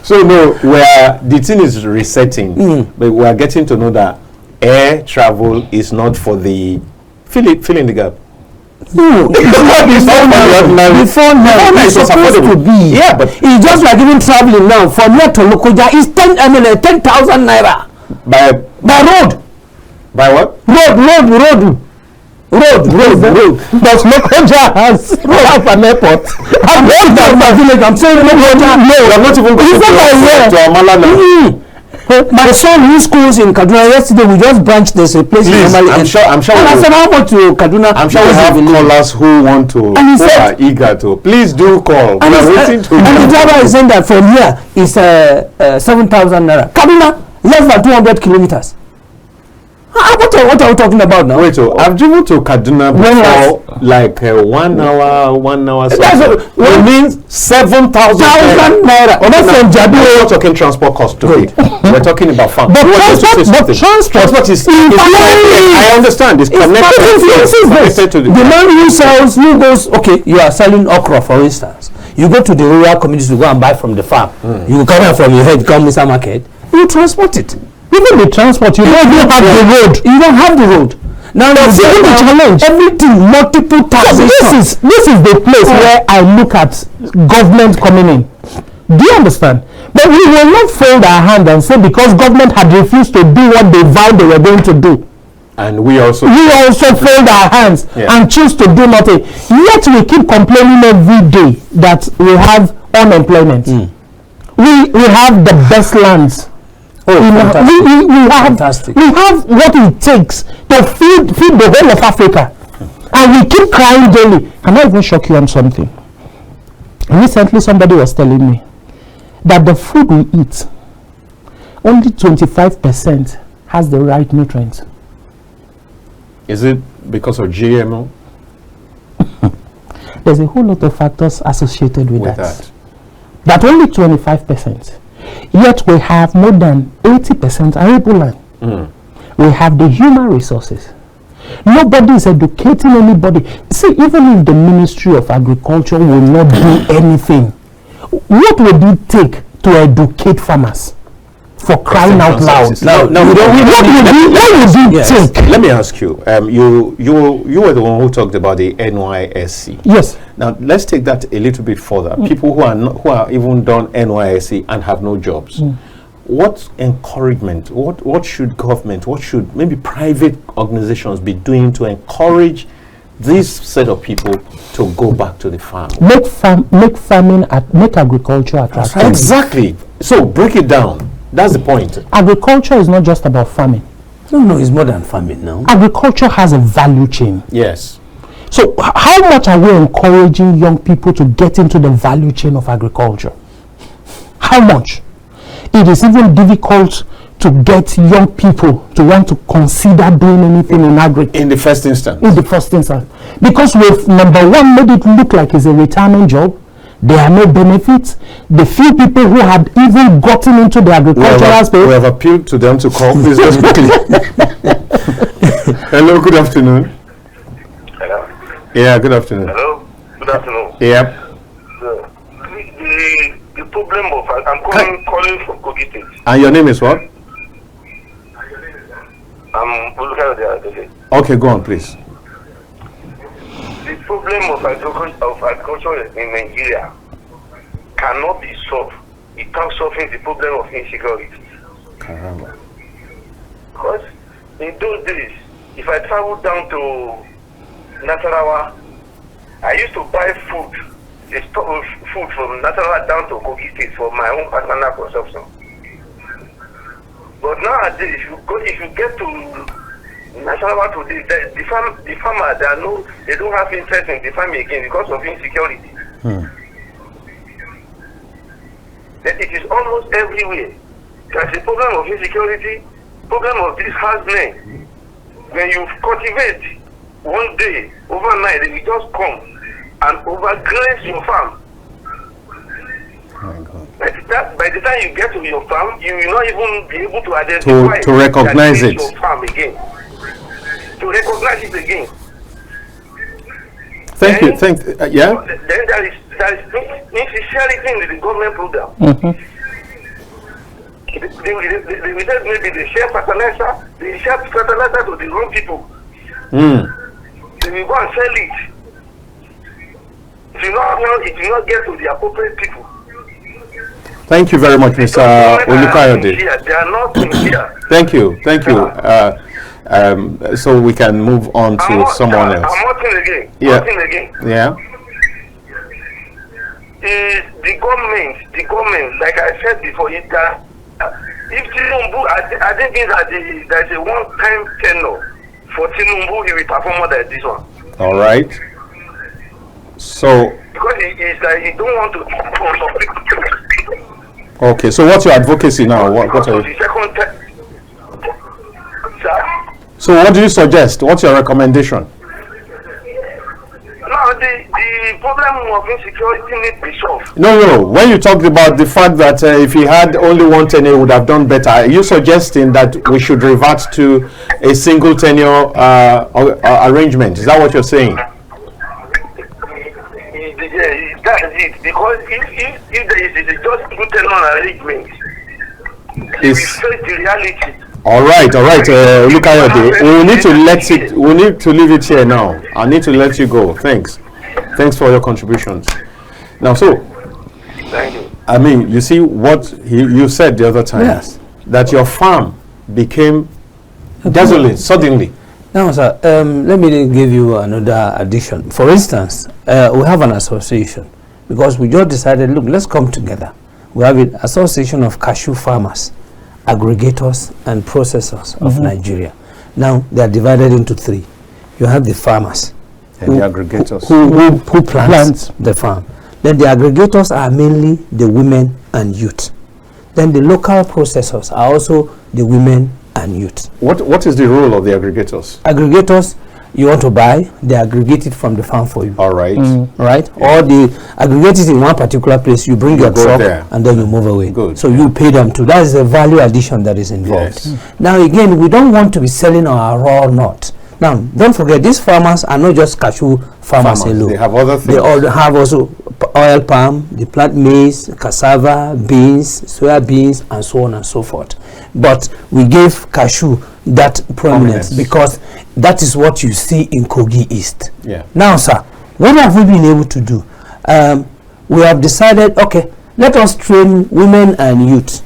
So no, where the thing is resetting, but we are getting to know that air travel is not for the filling the gap. No, before now it's supposed to be. Yeah, but it's just like even traveling now from here to Lokoja is 10,000 naira by road. By what? Road. But Lokoja has an airport. I'm saying Lokoja. No, I'm not even going to Amala now. My son who schools in Kaduna yesterday, we just branched. There's a place in Enemali. I'm sure. And I said, how much to Kaduna? I'm sure we have callers who want to, who are eager to. Please do call. And the driver is saying that from here is 7,000 naira. Kaduna, less than 200 kilometers. What are we talking about now? Wait, I've driven to Kaduna before, like 1 hour. It means 7,000 naira. We're not talking transport cost today. We're talking about farm. But transport is I understand. It's connected to the man who sells, who goes, okay, you are selling okra, for instance. You go to the rural community to go and buy from the farm. You carry it from your head, come Mr. Market. You transport it. Even the transport, you don't even have the road. You don't have the road. Now that's even the challenge. Everything, multiple taxation. So this is the place where I look at government coming in. Do you understand? But we will not fold our hand and say because government had refused to do what they vowed they were going to do. And we also fold our hands and choose to do nothing. Yet we keep complaining every day that we have unemployment. We have the best lands. We have what it takes to feed the whole of Africa, and we keep crying daily. Can I even shock you on something? Recently, somebody was telling me that the food we eat, only 25% has the right nutrients. Is it because of GMO? There's a whole lot of factors associated with that. That only 25%. Yet we have more than 80% arable land. We have the human resources. Nobody is educating anybody. See, even if the Ministry of Agriculture will not do anything, what would it take to educate farmers? For crying out loud. What would you think? Let me ask you. You were the one who talked about the NYSC. Yes. Now let's take that a little bit further. People who are even done NYSC and have no jobs. What encouragement? What should government? What should maybe private organizations be doing to encourage this set of people to go back to the farm? Make agriculture attractive. Exactly. So break it down. That's the point. Agriculture is not just about farming. No, it's more than farming now. Agriculture has a value chain. Yes. So how much are we encouraging young people to get into the value chain of agriculture? How much? It is even difficult to get young people to want to consider doing anything in agriculture. In the first instance. Because we've, number one, made it look like it's a retirement job. There are no benefits. The few people who had even gotten into the agricultural space. We have appealed to them to call. Please just quickly. Hello, good afternoon. Hello. Yeah, good afternoon. Hello. Good afternoon. Yeah. The problem of I'm calling from Kogi State. And your name is what? I'm Polity. Okay, go on, please. The problem of agriculture in Nigeria cannot be solved without solving the problem of insecurity. Caramba. Because in those days, if I travel down to Nasarawa, I used to buy food from Nasarawa down to Kogi State for my own personal consumption. But nowadays, if you get to Nasarawa today, the farmer, they don't have interest in the farming again because of insecurity. It is almost everywhere. There's a problem of insecurity, problem of this husband. When you cultivate one day, overnight, they will just come and overgraze your farm. Oh, God. By the time you get to your farm, you will not even be able to identify to recognize it. Your farm again. To recognize it again. Thank you. Yeah. Then there is insecurity in the government program. They will say maybe they share fertilizer to the wrong people. They will go and sell it. It will not get to the appropriate people. Thank you very much, Mr. Olukayode. They are not sincere. Thank you. So we can move on to someone else. I'm working again. Yeah. The government, like I said before, if Tinubu, I think there's a one-time tenure for Tinubu, he will perform more than this one. All right. So. Because it's like he don't want to. Okay. So what's your advocacy now? What are you? So what do you suggest? What's your recommendation? No, the problem of insecurity needs to be solved. No. When you talked about the fact that if he had only one tenure, he would have done better, are you suggesting that we should revert to a single tenure arrangement? Is that what you're saying? Yeah, that's it. Because if there is a just single tenure arrangement, we face the reality. All right. Olukayode, we need to leave it here now. I need to let you go. Thanks for your contributions. Now, thank you. I mean, you see what you said the other time. Yes. That your farm became desolate suddenly. Now, sir, let me give you another addition. For instance, we have an association because we just decided, look, let's come together. We have an association of cashew farmers, aggregators and processors of Nigeria. Now they are divided into three. You have the farmers and the aggregators who plant the farm. Then the aggregators are mainly the women and youth. Then the local processors are also the women and youth. What is the role of the aggregators? Aggregators, you want to buy, they aggregate it from the farm for you. All right. Right? Yeah. Or they aggregate it in one particular place, you bring your truck there, and then you move away. Good. So you pay them too. That is the value addition that is involved. Yes. Now again, we don't want to be selling our raw nut Now, don't forget, these farmers are not just cashew farmers alone. They have other things. They all have also oil palm, they plant maize, cassava, beans, soya beans, and so on and so forth. But we gave cashew that prominence because that is what you see in Kogi East. Yeah. Now, sir, what have we been able to do? We have decided, okay, let us train women and youth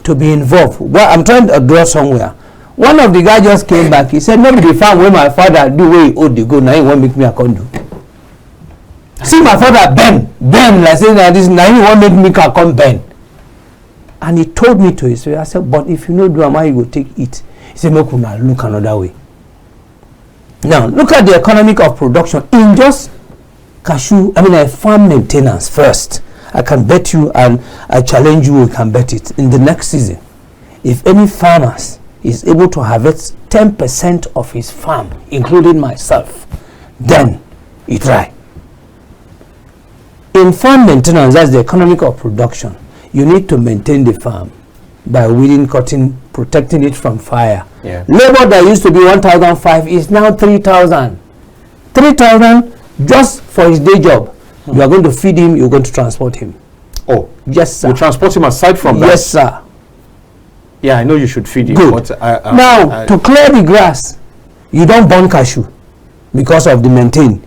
to be involved. Well, I'm trying to draw somewhere. One of the guys just came back. He said, "Nobody found where my father do where he owed the go. Now he won't make me a condo." See my father Ben, like saying that this now he won't make me a come Ben. And he told me to his face. I said, "But if you know do how you go take it." He said, "Make una look another way." Now look at the economic of production in just cashew. I mean, farm maintenance first. I can bet you, and I challenge you, we can bet it in the next season. If any farmers is able to harvest 10% of his farm, including myself, then he try. In farm maintenance, that's the economic of production. You need to maintain the farm by weeding, cutting, protecting it from fire. Yeah. Labor that used to be 1,500 is now 3,000. 3,000 just for his day job. You are going to feed him, you're going to transport him. Oh, yes, sir. You transport him aside from that? Yes, sir. Yeah, I know you should feed him. Good. But now, to clear the grass, you don't burn cashew because of the maintain.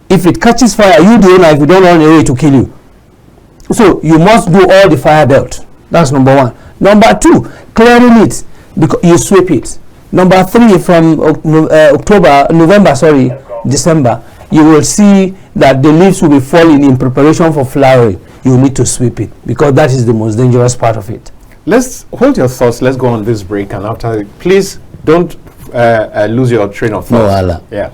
If it catches fire, you the owner, if you don't run away to kill you. So you must do all the fire belt. That's number one. Number two, clearing it because you sweep it. Number three, from December, you will see that the leaves will be falling in preparation for flowering. You need to sweep it because that is the most dangerous part of it. Let's hold your thoughts. Let's go on this break, and after, please don't lose your train of thought. No, Allah. Yeah.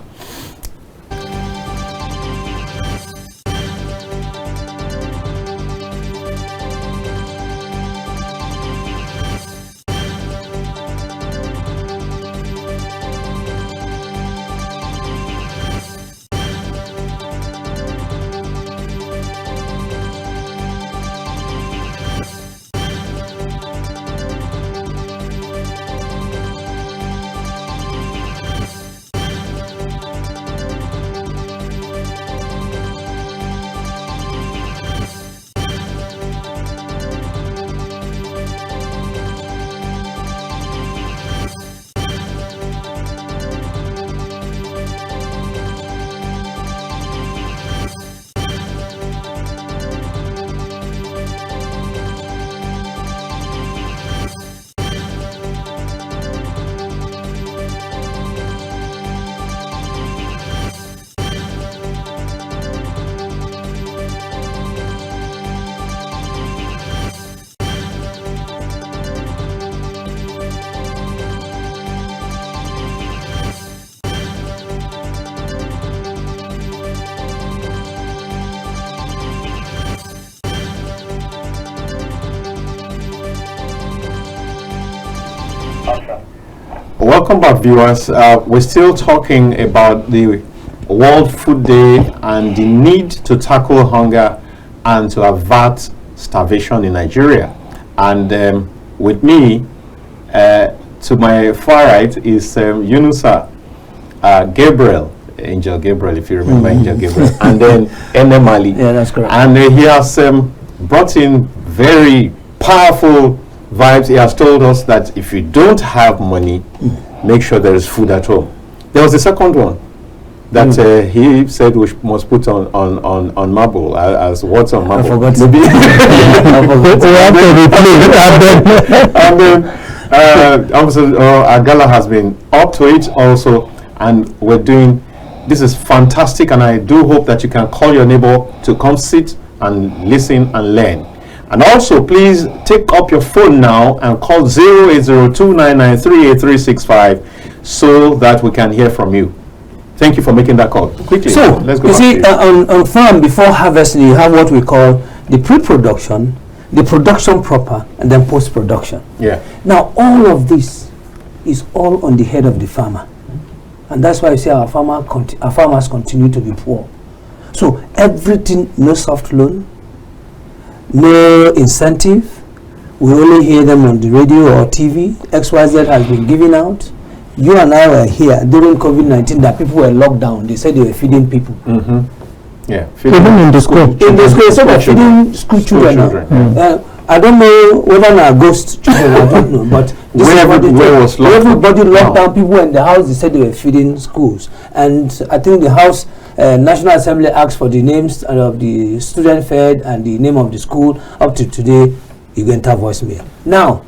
Welcome back, viewers. We're still talking about the World Food Day and the need to tackle hunger and to avert starvation in Nigeria. And with me, to my far right, is Yunusa Gabriel, Angel Gabriel, if you remember Angel Gabriel, and then Enemali. Yeah, that's correct. And he has brought in very powerful vibes. He has told us that if you don't have money, make sure there is food at home. There was a second one that he said we must put on marble as what's on marble. I forgot. Maybe and then also Agala has been up to it also, and we're doing. This is fantastic, and I do hope that you can call your neighbor to come sit and listen and learn. And also, please take up your phone now and call 0802993835 so that we can hear from you. Thank you for making that call. Quickly, so let's go. You see, on farm, before harvesting, you have what we call the pre-production, the production proper, and then post-production. Yeah. Now, all of this is all on the head of the farmer. And that's why you see our farmers continue to be poor. So everything, no soft loan, no incentive. We only hear them on the radio or TV. XYZ has been given out. You and I were here during COVID-19 that people were locked down. They said they were feeding people. Yeah, even in the school. In the school, so they're feeding school children. I don't know whether they are ghost children, I don't know, but everybody locked down, people in the house, they said they were feeding schools. And I think the House National Assembly asked for the names of the student fed and the name of the school. Up to today, you can enter voicemail. Now,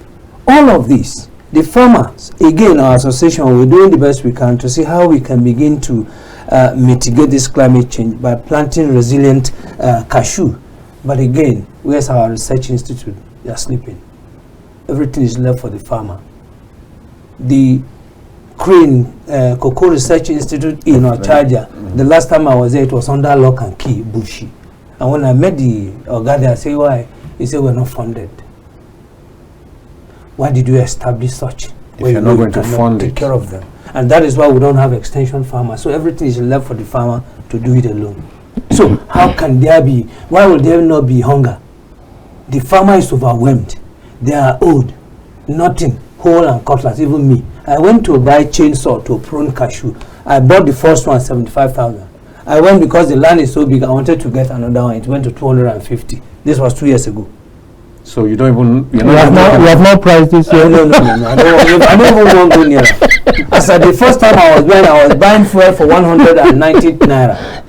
all of this, the farmers, again, our association, we're doing the best we can to see how we can begin to mitigate this climate change by planting resilient cashew. But again, where's our research institute? They are sleeping. Everything is left for the farmer. The Crane Cocoa Research Institute in Ochaja, the last time I was there, it was under lock and key, bushy. And when I met the guy, I say, why? He said, we're not funded. Why did you establish such? If you're not going to fund take care of them. And that is why we don't have extension farmers. So everything is left for the farmer to do it alone. So how can there be, why will there not be hunger? The farmer is overwhelmed. They are old, nothing, whole and cutlass, even me. I went to buy chainsaw to prune cashew. I bought the first one, 75,000. I went because the land is so big, I wanted to get another one. It went to 250. This was 2 years ago. So you don't even, you have not priced this yet? No. I don't even want to go near. As at the first time I was buying fuel for 190 naira.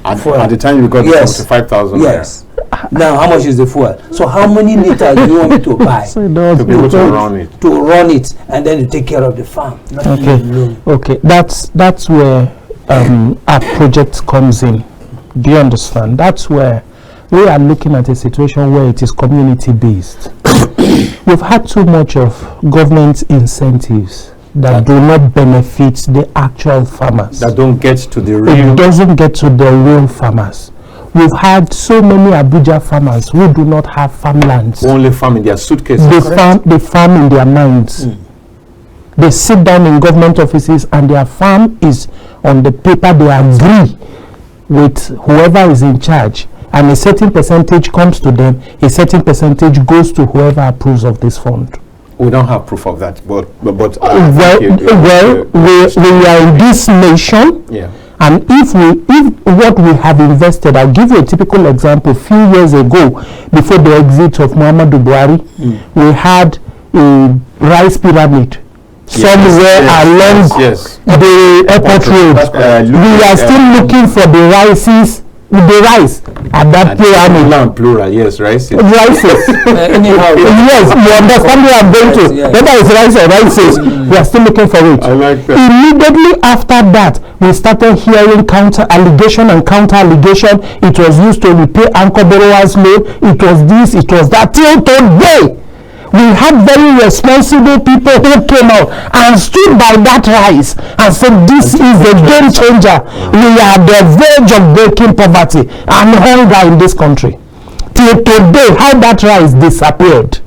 At the time you got the 75,000 Yes. Now how much is the fuel? So how many liters do you want me to buy? To be able to run it. To run it and then to take care of the farm. Okay. That's where our project comes in. Do you understand? That's where we are looking at a situation where it is community based. We've had too much of government incentives that do not benefit the actual farmers. That don't get to the real. It doesn't get to the real farmers. We've had so many Abuja farmers who do not have farmlands. Who only farm in their suitcases. They farm in their minds. They sit down in government offices and their farm is on the paper. They agree with whoever is in charge, and a certain percentage comes to them, a certain percentage goes to whoever approves of this fund. We don't have proof of that, but we are in this nation, and if what we have invested, I'll give you a typical example. A few years ago, before the exit of Muhammadu Buhari, we had a rice pyramid somewhere along the airport road. We are still looking for the rices. The rice at that pyramid. Plural, yes, rices. Rices. Anyhow. Yes, you understand where I'm going to. Whether it's rice or rices, we are still looking for it. I like that. Immediately after that, we started hearing counter allegation and counter allegation. It was used to repay anchor borrowers' loan. It was this, it was that. Till today, we had very responsible people who came out and stood by that rice and said, this is a game changer. We are at the verge of breaking poverty and hunger in this country. Till today, how that rice disappeared,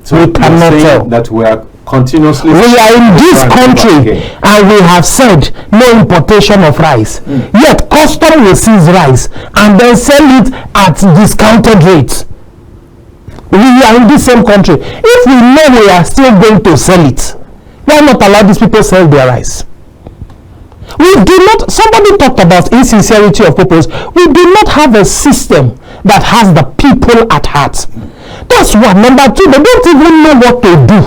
so we cannot tell. That we are continuously. We are in this country and we have said no importation of rice. Yet custom will seize rice and then sell it at discounted rates. We are in the same country. If we know we are still going to sell it, why not allow these people sell their rice? We do not, somebody talked about insincerity of purpose. We do not have a system that has the people at heart. That's one. Number two, they don't even know what to do.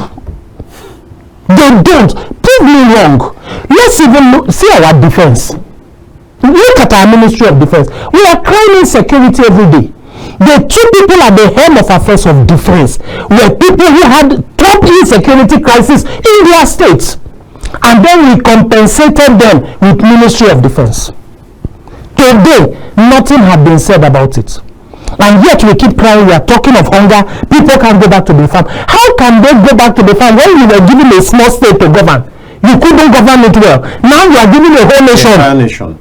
They don't. Prove me wrong. Let's even see our defense. Look at our Ministry of Defense. We are crying insecurity every day. The two people at the helm of affairs of defense were people who had top insecurity crisis in their states, and then we compensated them with Ministry of Defense. Today, nothing had been said about it, and yet we keep crying. We are talking of hunger. People can't go back to the farm. How can they go back to the farm when you were given a small state to govern? You couldn't govern it well. Now you are giving a whole nation. Entire nation.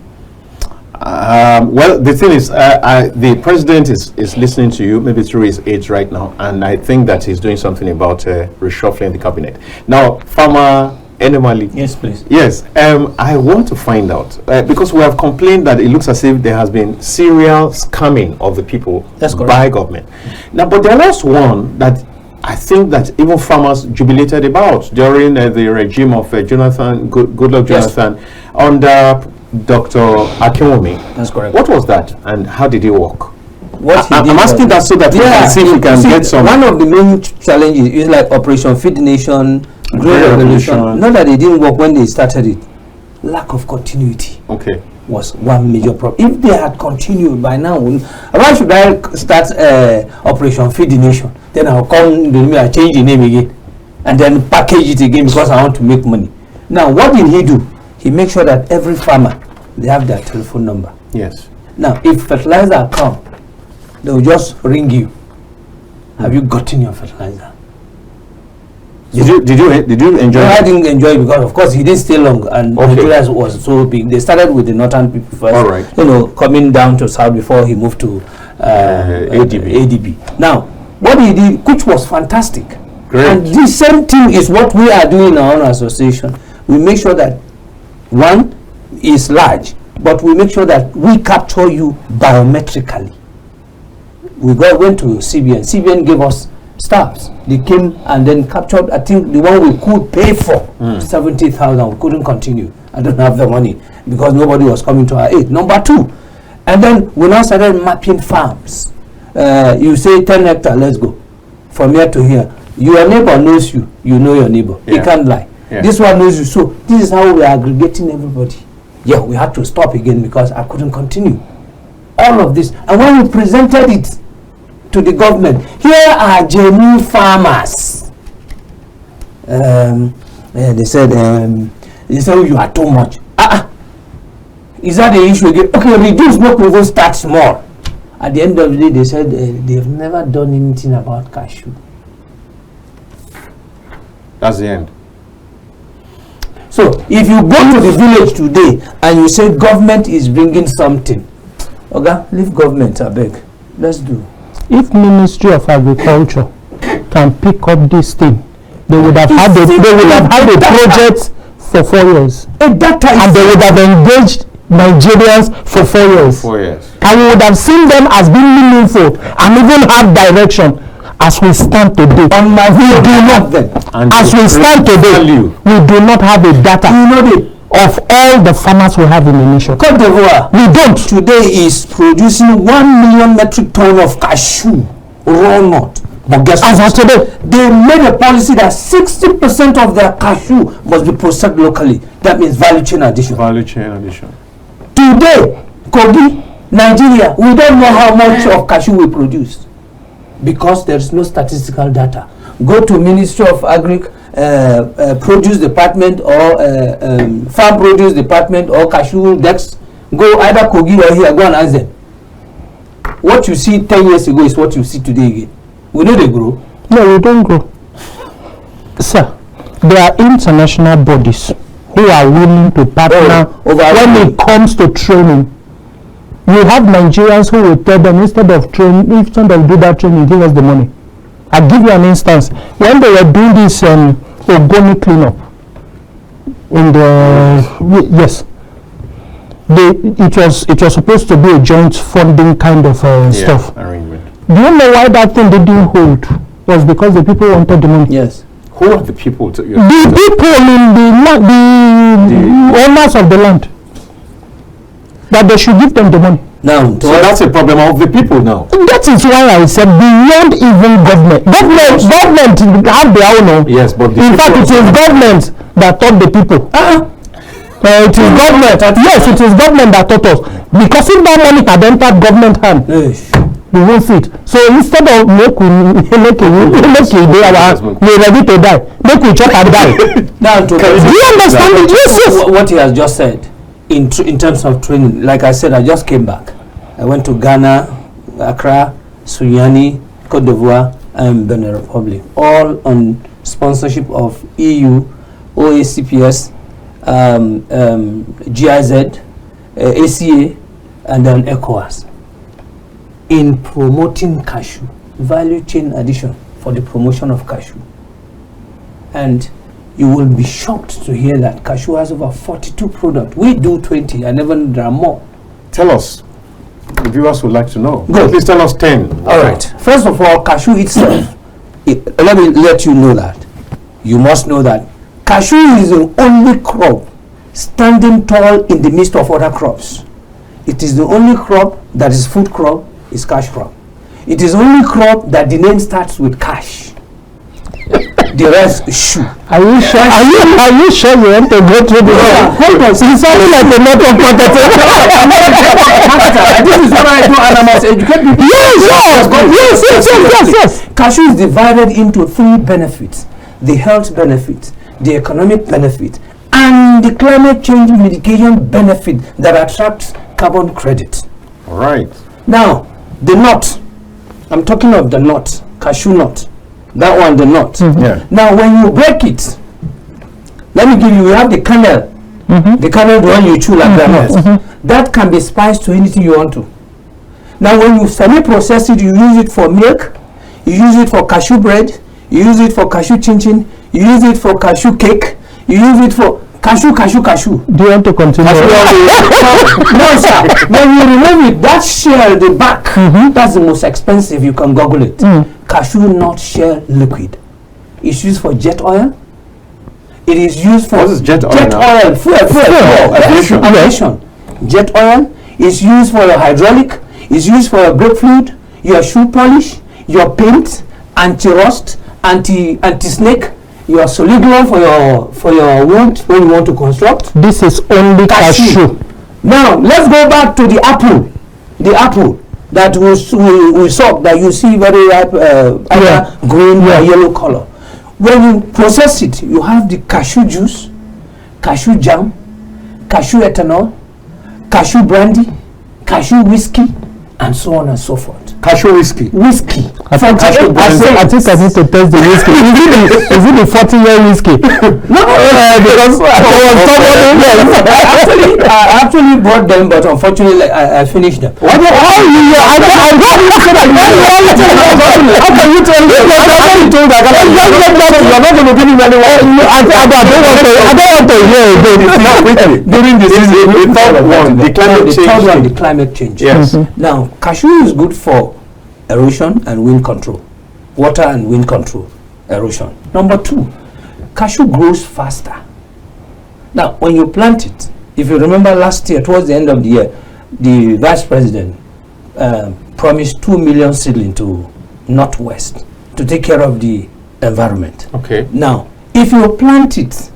Well, the thing is, the president is listening to you, maybe through his aides right now, and I think that he's doing something about reshuffling the cabinet. Now, Farmer Enemali. Yes, please. Yes, I want to find out, because we have complained that it looks as if there has been serial scamming of the people by government. Now, but there was one that I think that even farmers jubilated about during the regime of Jonathan, Goodluck Jonathan, under Dr. Akinwumi. That's correct. What was that, and how did it work? I'm asking that so that we can see if we can get some. One of the main challenges is like Operation Feed Nation, Great Revolution. Not that it didn't work when they started it. Lack of continuity. Okay. Was one major problem. If they had continued by now, why should I start Operation Feed the Nation? Then I'll come, I change the name again, and then package it again because I want to make money. Now, what did he do? He made sure that every farmer, they have their telephone number. Yes. Now, if fertilizer come, they will just ring you. Have you gotten your fertilizer? Did you enjoy? No, I didn't enjoy it because, of course, he didn't stay long, and Nigeria was so big. They started with the northern people first. All right. You know, coming down to south before he moved to ADB. Now, what he did, which was fantastic. Great. And the same thing is what we are doing in our own association. We make sure that one is large, but we make sure that we capture you biometrically. We went to CBN. CBN gave us staffs. They came and then captured, I think, the one we could pay for, 70,000. We couldn't continue. I don't have the money because nobody was coming to our aid. Number two, and then we now started mapping farms. You say 10 hectares, let's go. From here to here. Your neighbor knows you. You know your neighbor. Yeah. He can't lie. Yeah. This one knows you. So this is how we are aggregating everybody. Yeah, we had to stop again because I couldn't continue. All of this. And when we presented it to the government, here are genuine farmers. They said you are too much. Is that the issue again? Okay, reduce, no, we will start small. At the end of the day, they said they've never done anything about cashew. That's the end. So if you go to the village today and you say government is bringing something, okay, leave government, I beg. Let's do. If Ministry of Agriculture can pick up this thing, they would have had a project for 4 years. And they would have engaged Nigerians for 4 years. 4 years. And we would have seen them as being meaningful and even have direction. As we stand today, we do not. As we stand today, we do not have a data of all the farmers we have in the nation. Côte d'Ivoire, we don't. Today is producing 1 million metric ton of cashew, raw nut. But guess what? As today, they made a policy that 60% of their cashew must be processed locally. That means value chain addition. Value chain addition. Today, Kogi, Nigeria, we don't know how much of cashew we produce because there is no statistical data. Go to Ministry of Produce Department or Farm Produce Department or Cashew Dex. Go either Kogi or here, go and ask them. What you see 10 years ago is what you see today again. We know they grow. No, we don't grow. Sir, there are international bodies who are willing to partner when it comes to training. You have Nigerians who will tell them instead of do that training, give us the money. I'll give you an instance. When they were doing this Ogoni cleanup in the it was supposed to be a joint funding kind of stuff. Arrangement. Do you know why that thing didn't hold? Was because the people wanted the money. Yes. Who are the people? The people in the owners of the land. That they should give them the money. Now, so that's a problem of the people now. That is why I said beyond even government. Government have their own. Yes, but in fact, it is government that taught the people. It is government. Yes, it is government that taught us. Because if that money had entered government hand, we won't fit. So instead of we're ready to die. Make we chop and die. Now, do you understand it? Yes. What he has just said. In terms of training, like I said, I just came back. I went to Ghana, Accra, Sunyani, Côte d'Ivoire, and Benin Republic, all on sponsorship of EU, OACPS, GIZ, ACA, and then ECOWAS, in promoting cashew, value chain addition for the promotion of cashew. And you will be shocked to hear that cashew has over 42 products. We do 20, and even there are more. Tell us. The viewers would like to know. Good. Please tell us 10. All right. First of all, cashew itself let me let you know that. You must know that cashew is the only crop standing tall in the midst of other crops. It is the only crop that is food crop, is cash crop. It is the only crop that the name starts with cash. The rest is shoe. Are you sure? Are you sure you want to go through the It's sounding like a lot of This is what I do, and I must educate people. Yes. Cashew is divided into 3 benefits: the health benefit, the economic benefit, and the climate change mitigation benefit that attracts carbon credit. All right. Now, the nut. I'm talking of the nut, cashew nut. That one, the nut. Yeah. Now, when you break it, let me give you. You have the kernel. The kernel, the one you chew like granite. That can be spiced to anything you want to. Now, when you semi-process it, you use it for milk. You use it for cashew bread. You use it for cashew chin-chin. You use it for cashew cake. You use it for cashew. Do you want to continue? No, sir. When you remove it, that shell, the back, that's the most expensive. You can Google it. Cashew nut shell liquid. It's used for jet oil. It is used for what is jet oil? Fuel. Aviation. Jet oil is used for your hydraulic. It's used for your brake fluid, your shoe polish, your paint, anti-rust, anti-snake. Your solid for your wood when you want to construct. This is only cashew. Now let's go back to the apple. The apple that we saw, that you see very ripe, either green or yellow color. When you process it, you have the cashew juice, cashew jam, cashew ethanol, cashew brandy, cashew whiskey, and so on and so forth. Cashew whiskey. I think I need to test the whiskey. Is it the 40-year whiskey? No, because I actually bought them, but unfortunately I finished them. How can you tell me? I don't want to hear it. During the season, the third one, the climate change. Yes. Now, cashew is good for erosion and wind control. Water and wind control. Erosion. Number 2, cashew grows faster. Now, when you plant it, if you remember last year, towards the end of the year, the vice president promised 2 million seedling to Northwest to take care of the environment. Okay. Now, if you plant it,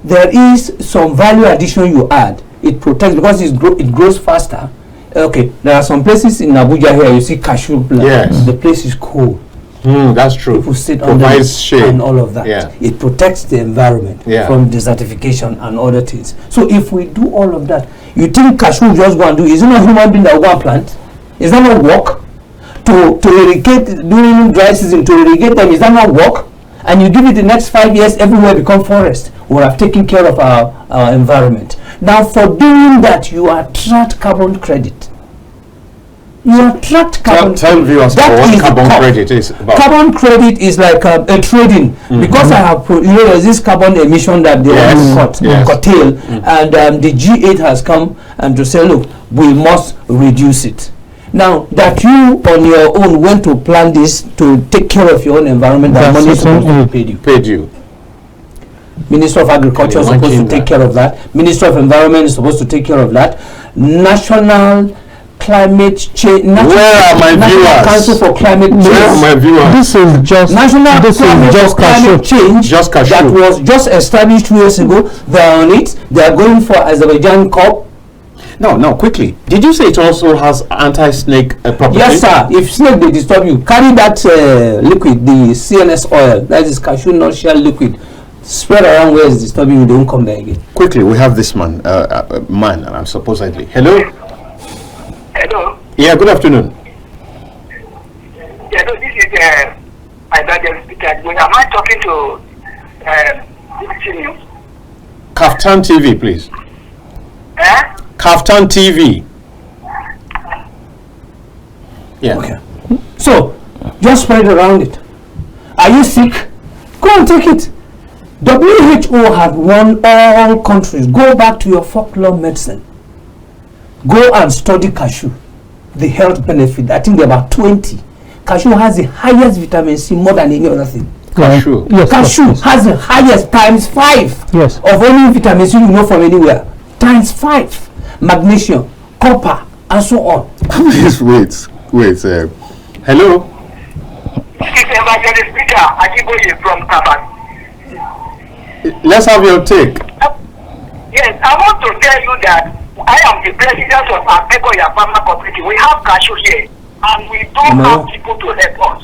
there is some value addition you add. It protects because it grows faster. Okay, there are some places in Abuja here you see cashew plant. Yes. The place is cool. That's true. People sit Provides under it shade and all of that. Yeah. It protects the environment from desertification and other things. So if we do all of that, you think cashew just go and do? Is it not human being that will go and plant? Is that not work? To irrigate during dry season, to irrigate them, is that not work? And you give it the next 5 years, everywhere become forest. We have taken care of our environment. Now, for doing that, you attract carbon credit. You attract carbon. Tell viewers what carbon credit is about. Carbon credit is like a trading, because I have there's this carbon emission that they want to curtail, and the G8 has come and to say, look, we must reduce it. Now that you on your own went to plan this to take care of your own environment, that money is supposed to be paid you. Minister of Agriculture is supposed to take care of that. Minister of Environment is supposed to take care of that. National Climate Change. Where are my viewers? Council for Climate Change. Where are my viewers? This is just National Climate Change just cashew. that was just established 2 years ago. They are on it. They are going for Azerbaijan Cup. No, quickly. Did you say it also has anti-snake properties? Yes, sir. If snake they disturb you, carry that liquid, the CNS oil, that is cashew nut shell liquid, spread around where it's disturbing you, they won't come there again. Quickly, we have this man, supposedly. Hello? Hello? Yeah, good afternoon. Yeah, no, this is my brother speaker. Am I talking to News? KAFTANTV, please. KAFTANTV. Yeah. Okay. So, just spread around it. Are you sick? Go and take it. WHO have warned all countries, go back to your folklore medicine. Go and study cashew, the health benefit. I think there are about 20 cashew has the highest vitamin C more than any other thing. Cashew. Yes, Cashew has the highest times 5 Yes. of any vitamin C you know from anywhere. Times 5. Magnesium, copper, and so on. Please wait. Hello. This is Evangelist Peter Ajiboye from KAFTAN. Let's have your take. Yes, I want to tell you that I am the president of Abegoya Farmer Cooperative. We have cashew here, and we don't have people to help us.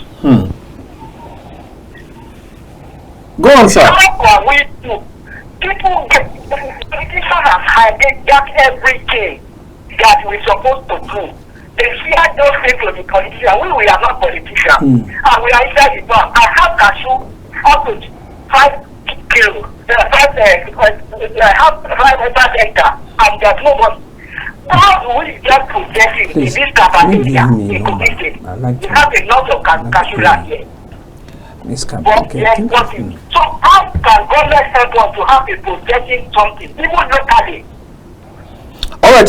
Go on, sir. How can we do? People get politicians have hijacked everything that we're supposed to do. They fear those things to the politicians. We are not politicians, and we are inside the farm. I have cashew up to 5 kilos. I have 500 hectares, and there's nobody. How do we get possessing in this area in Kogi State? We have a lot of cashew land here. So how can government help us to have a possessing something, even locally? All right,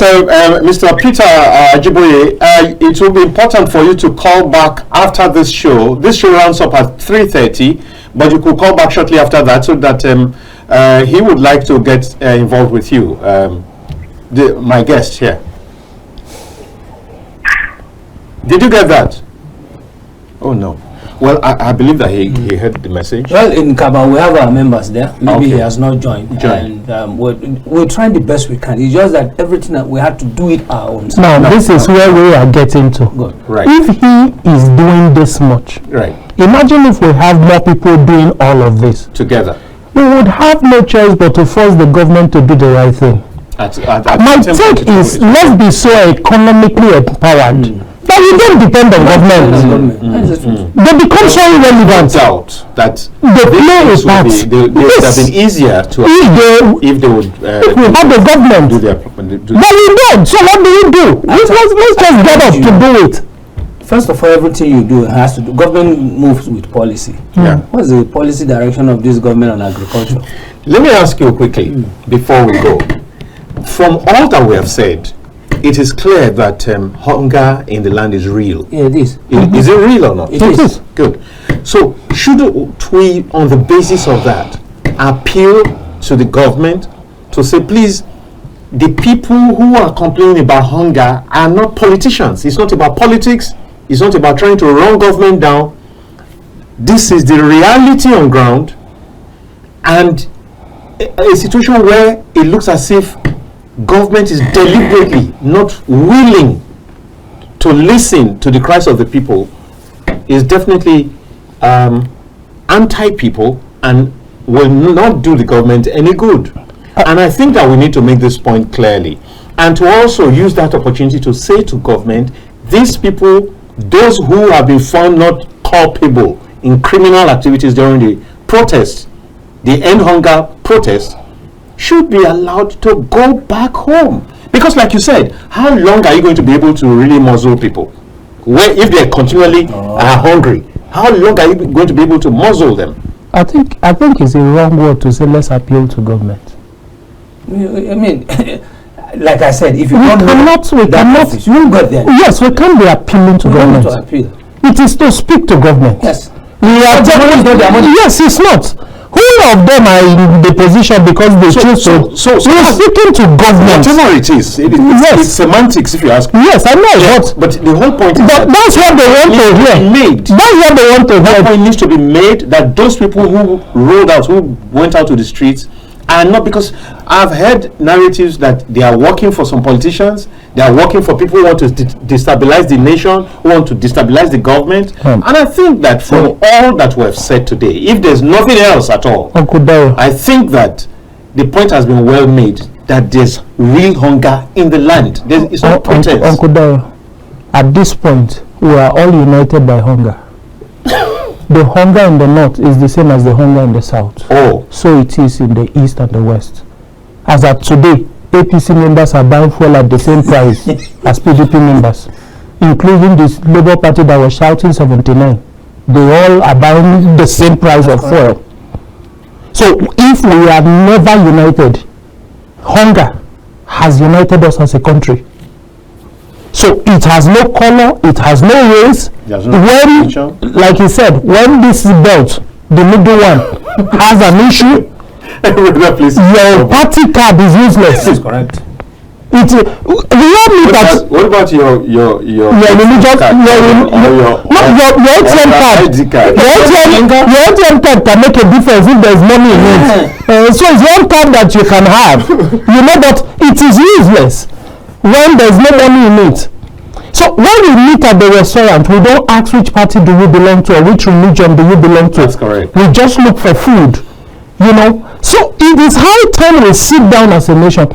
Mr. Peter Ajiboye, it will be important for you to call back after this show. This show rounds up at 3:30, but you could call back shortly after that so that he would like to get involved with you, my guest here. Did you get that? Oh, no. Well, I believe that he heard the message. Well, in Kaba, we have our members there. Maybe Okay. he has not joined. And we're trying the best we can. It's just that everything that we had to do it our own. Now, this is where we are getting to. Good. Right. If he is doing this much, Right. imagine if we have more people doing all of this. Together. We would have no choice but to force the government to do the right thing. My take is, let's be so economically empowered that we don't depend on government. They become so irrelevant. Doubt that They play a part. they would have been easier to if they would if we had the government. do their But we don't. So what do we do? Let's just get up to do it. First of all, everything you do has to do. Government moves with policy. Yeah. What's the policy direction of this government on agriculture? Let me ask you quickly before we go. From all that we have said, it is clear that hunger in the land is real. Yeah, it is. Is it real or not? It is. Good. So should we, on the basis of that, appeal to the government to say, please, the people who are complaining about hunger are not politicians. It's not about politics. It's not about trying to run government down. This is the reality on ground, and a situation where it looks as if government is deliberately not willing to listen to the cries of the people is definitely anti-people and will not do the government any good. And I think that we need to make this point clearly, and to also use that opportunity to say to government, these people, those who have been found not culpable in criminal activities during the protests, the End Hunger protests, should be allowed to go back home. Because like you said, how long are you going to be able to really muzzle people? Where if they're continually hungry, how long are you going to be able to muzzle them? I think it's a wrong word to say let's appeal to government. I mean, like I said, if you We don't cannot, you won't get there. yes, we can't be appealing to We want government. to appeal. It is to speak to government. Yes. We are yes, it's not. Who of them are in the position because they choose to? So we are speaking to government. whatever it is, it's semantics if you ask me. Yes, I know. But the whole point is that That's what they want to hear. That's what they want to that hear. point needs to be made, that those people who rolled out, who went out to the streets, are not, because I've heard narratives that they are working for some politicians, they are working for people who want to destabilize the nation, who want to destabilize the government. And I think that from all that we have said today, if there's nothing else at all, Uncle Dayo, I think that the point has been well made that there's real hunger in the land. It's not pretense. Uncle Dayo, at this point, we are all united by hunger. The hunger in the north is the same as the hunger in the south. Oh. So it is in the east and the west. As of today, APC members are buying fuel at the same price as PDP members, including this Labour Party that was shouting 79. They all are buying the same price of fuel. So if we are never united, hunger has united us as a country. So So it has no color, it has no race. When, like he said, when this belt, the middle one, has an issue, your party card is useless. That's correct. What about your religious card? Your ATM card. Your ATM card can make a difference if there is money in it. So it's one card that you can have, but it is useless when there is no money in it. So when we meet at the restaurant, we don't ask which party do you belong to or which religion do you belong to. That's correct. We just look for food, So it is high time we sit down as a nation.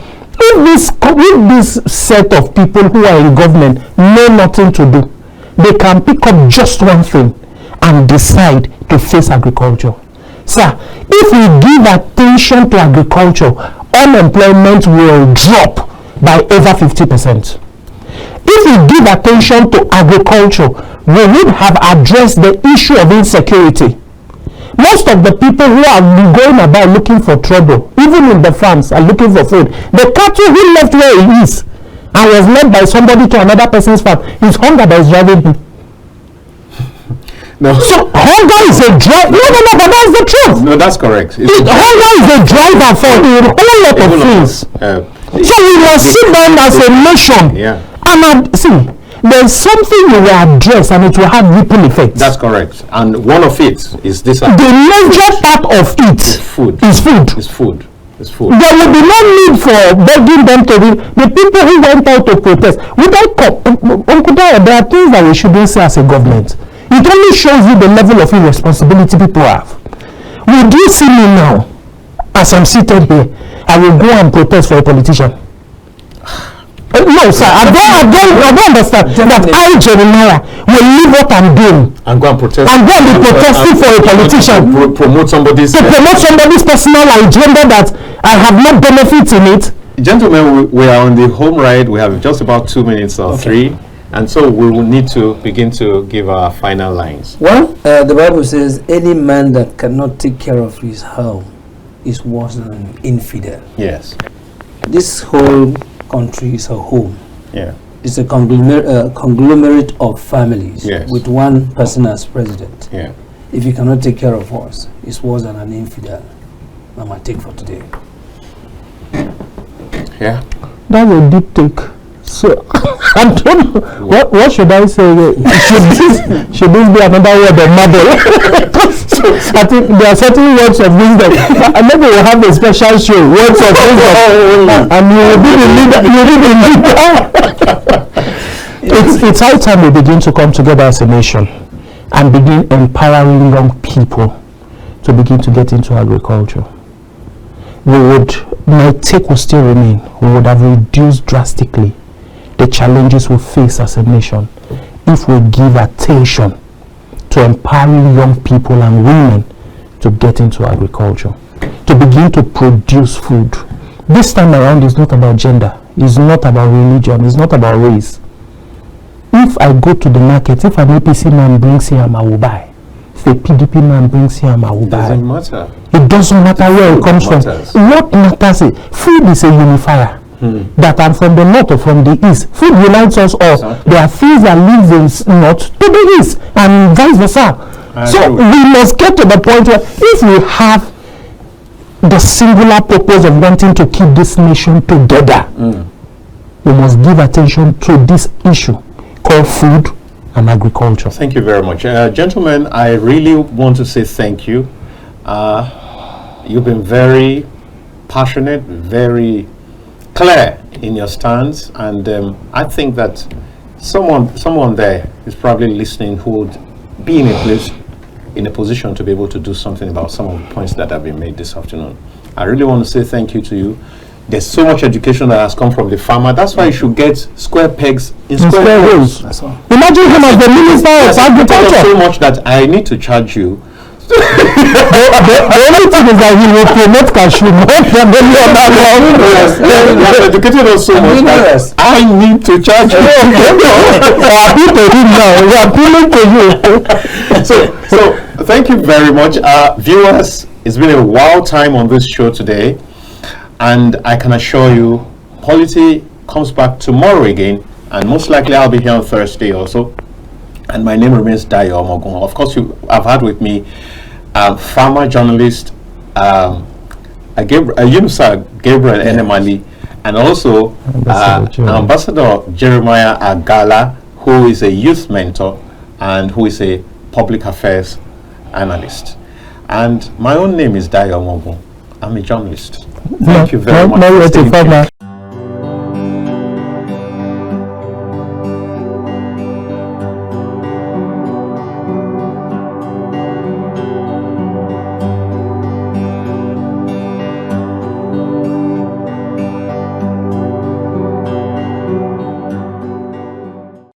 If this set of people who are in government know nothing to do, they can pick up just one thing and decide to face agriculture. Sir, if we give attention to agriculture, unemployment will drop by over 50%. If we give attention to agriculture, we would have addressed the issue of insecurity. Most of the people who are going about looking for trouble, even in the farms, are looking for food. The cattle who left where he is and was led by somebody to another person's farm, is hunger that is driving him. No. So hunger is a driver. No, but that's the truth. No, that's correct. Hunger is a driver for a whole lot of things. So we must sit down as a nation. Yeah. And see, there's something you will address and it will have ripple effects. That's correct. And one of it is this. The major part of it is food. There will be no need for begging them to be the people who went out to protest. There are things that we shouldn't say as a government. It only shows you the level of irresponsibility people have. Would you see me now, as I'm seated here, I will go and protest for a politician? No, sir, I don't understand that I, Jeremiah, will leave what I'm doing and go and protest. And go and be protesting for a politician. Promote somebody's personal agenda that I have no benefit in it. Gentlemen, we are on the home ride. We have just about 2 minutes or 3. And so we will need to begin to give our final lines. Well, the Bible says, any man that cannot take care of his home is worse than an infidel. Yes. This whole country is a home. Yeah. It's a conglomerate of families, yes, with one person as president. Yeah. If you cannot take care of us, it's worse than an infidel. That's my take for today. Yeah. That's a deep take. So I don't know what should I say? Should this be another word of mother? I think there are certain words of wisdom. I maybe we'll have a special show, words of wisdom, and you will be the leader. It's high time we begin to come together as a nation and begin empowering young people to begin to get into agriculture. My take will still remain. We would have reduced drastically the challenges we face as a nation if we give attention to empowering young people and women to get into agriculture, to begin to produce food. This time around is not about gender, it's not about religion, it's not about race. If I go to the market, if an APC man brings here, I will buy. If a PDP man brings here, I will buy. It doesn't matter. It doesn't matter where it comes from. What matters is food is a unifier. That I'm from the north or from the east. Food unites us all. Exactly. There are things that live in north to the east and vice versa. So we must get to the point where if we have the singular purpose of wanting to keep this nation together, we must give attention to this issue called food and agriculture. Thank you very much. Gentlemen, I really want to say thank you. You've been very passionate, very clear in your stance, and I think that someone there is probably listening who would be in a position to be able to do something about some of the points that have been made this afternoon. I really want to say thank you to you. There's so much education that has come from the farmer. That's why you should get square pegs in square holes. Imagine him as the minister of agriculture. So much that I need to charge you. The only thing is that he will promote cashew more than any other law. You have educated us so much that I need to charge you. So thank you very much. Viewers, it's been a wild time on this show today, and I can assure you Polity comes back tomorrow again and most likely I'll be here on Thursday also. And my name remains Dayo Omoogun. Of course, I've had with me farmer journalist Gabriel Enemali, and also Ambassador Jeremiah Agala, who is a youth mentor and who is a public affairs analyst. And my own name is Dayo Omoogun. I'm a journalist. Thank you very much.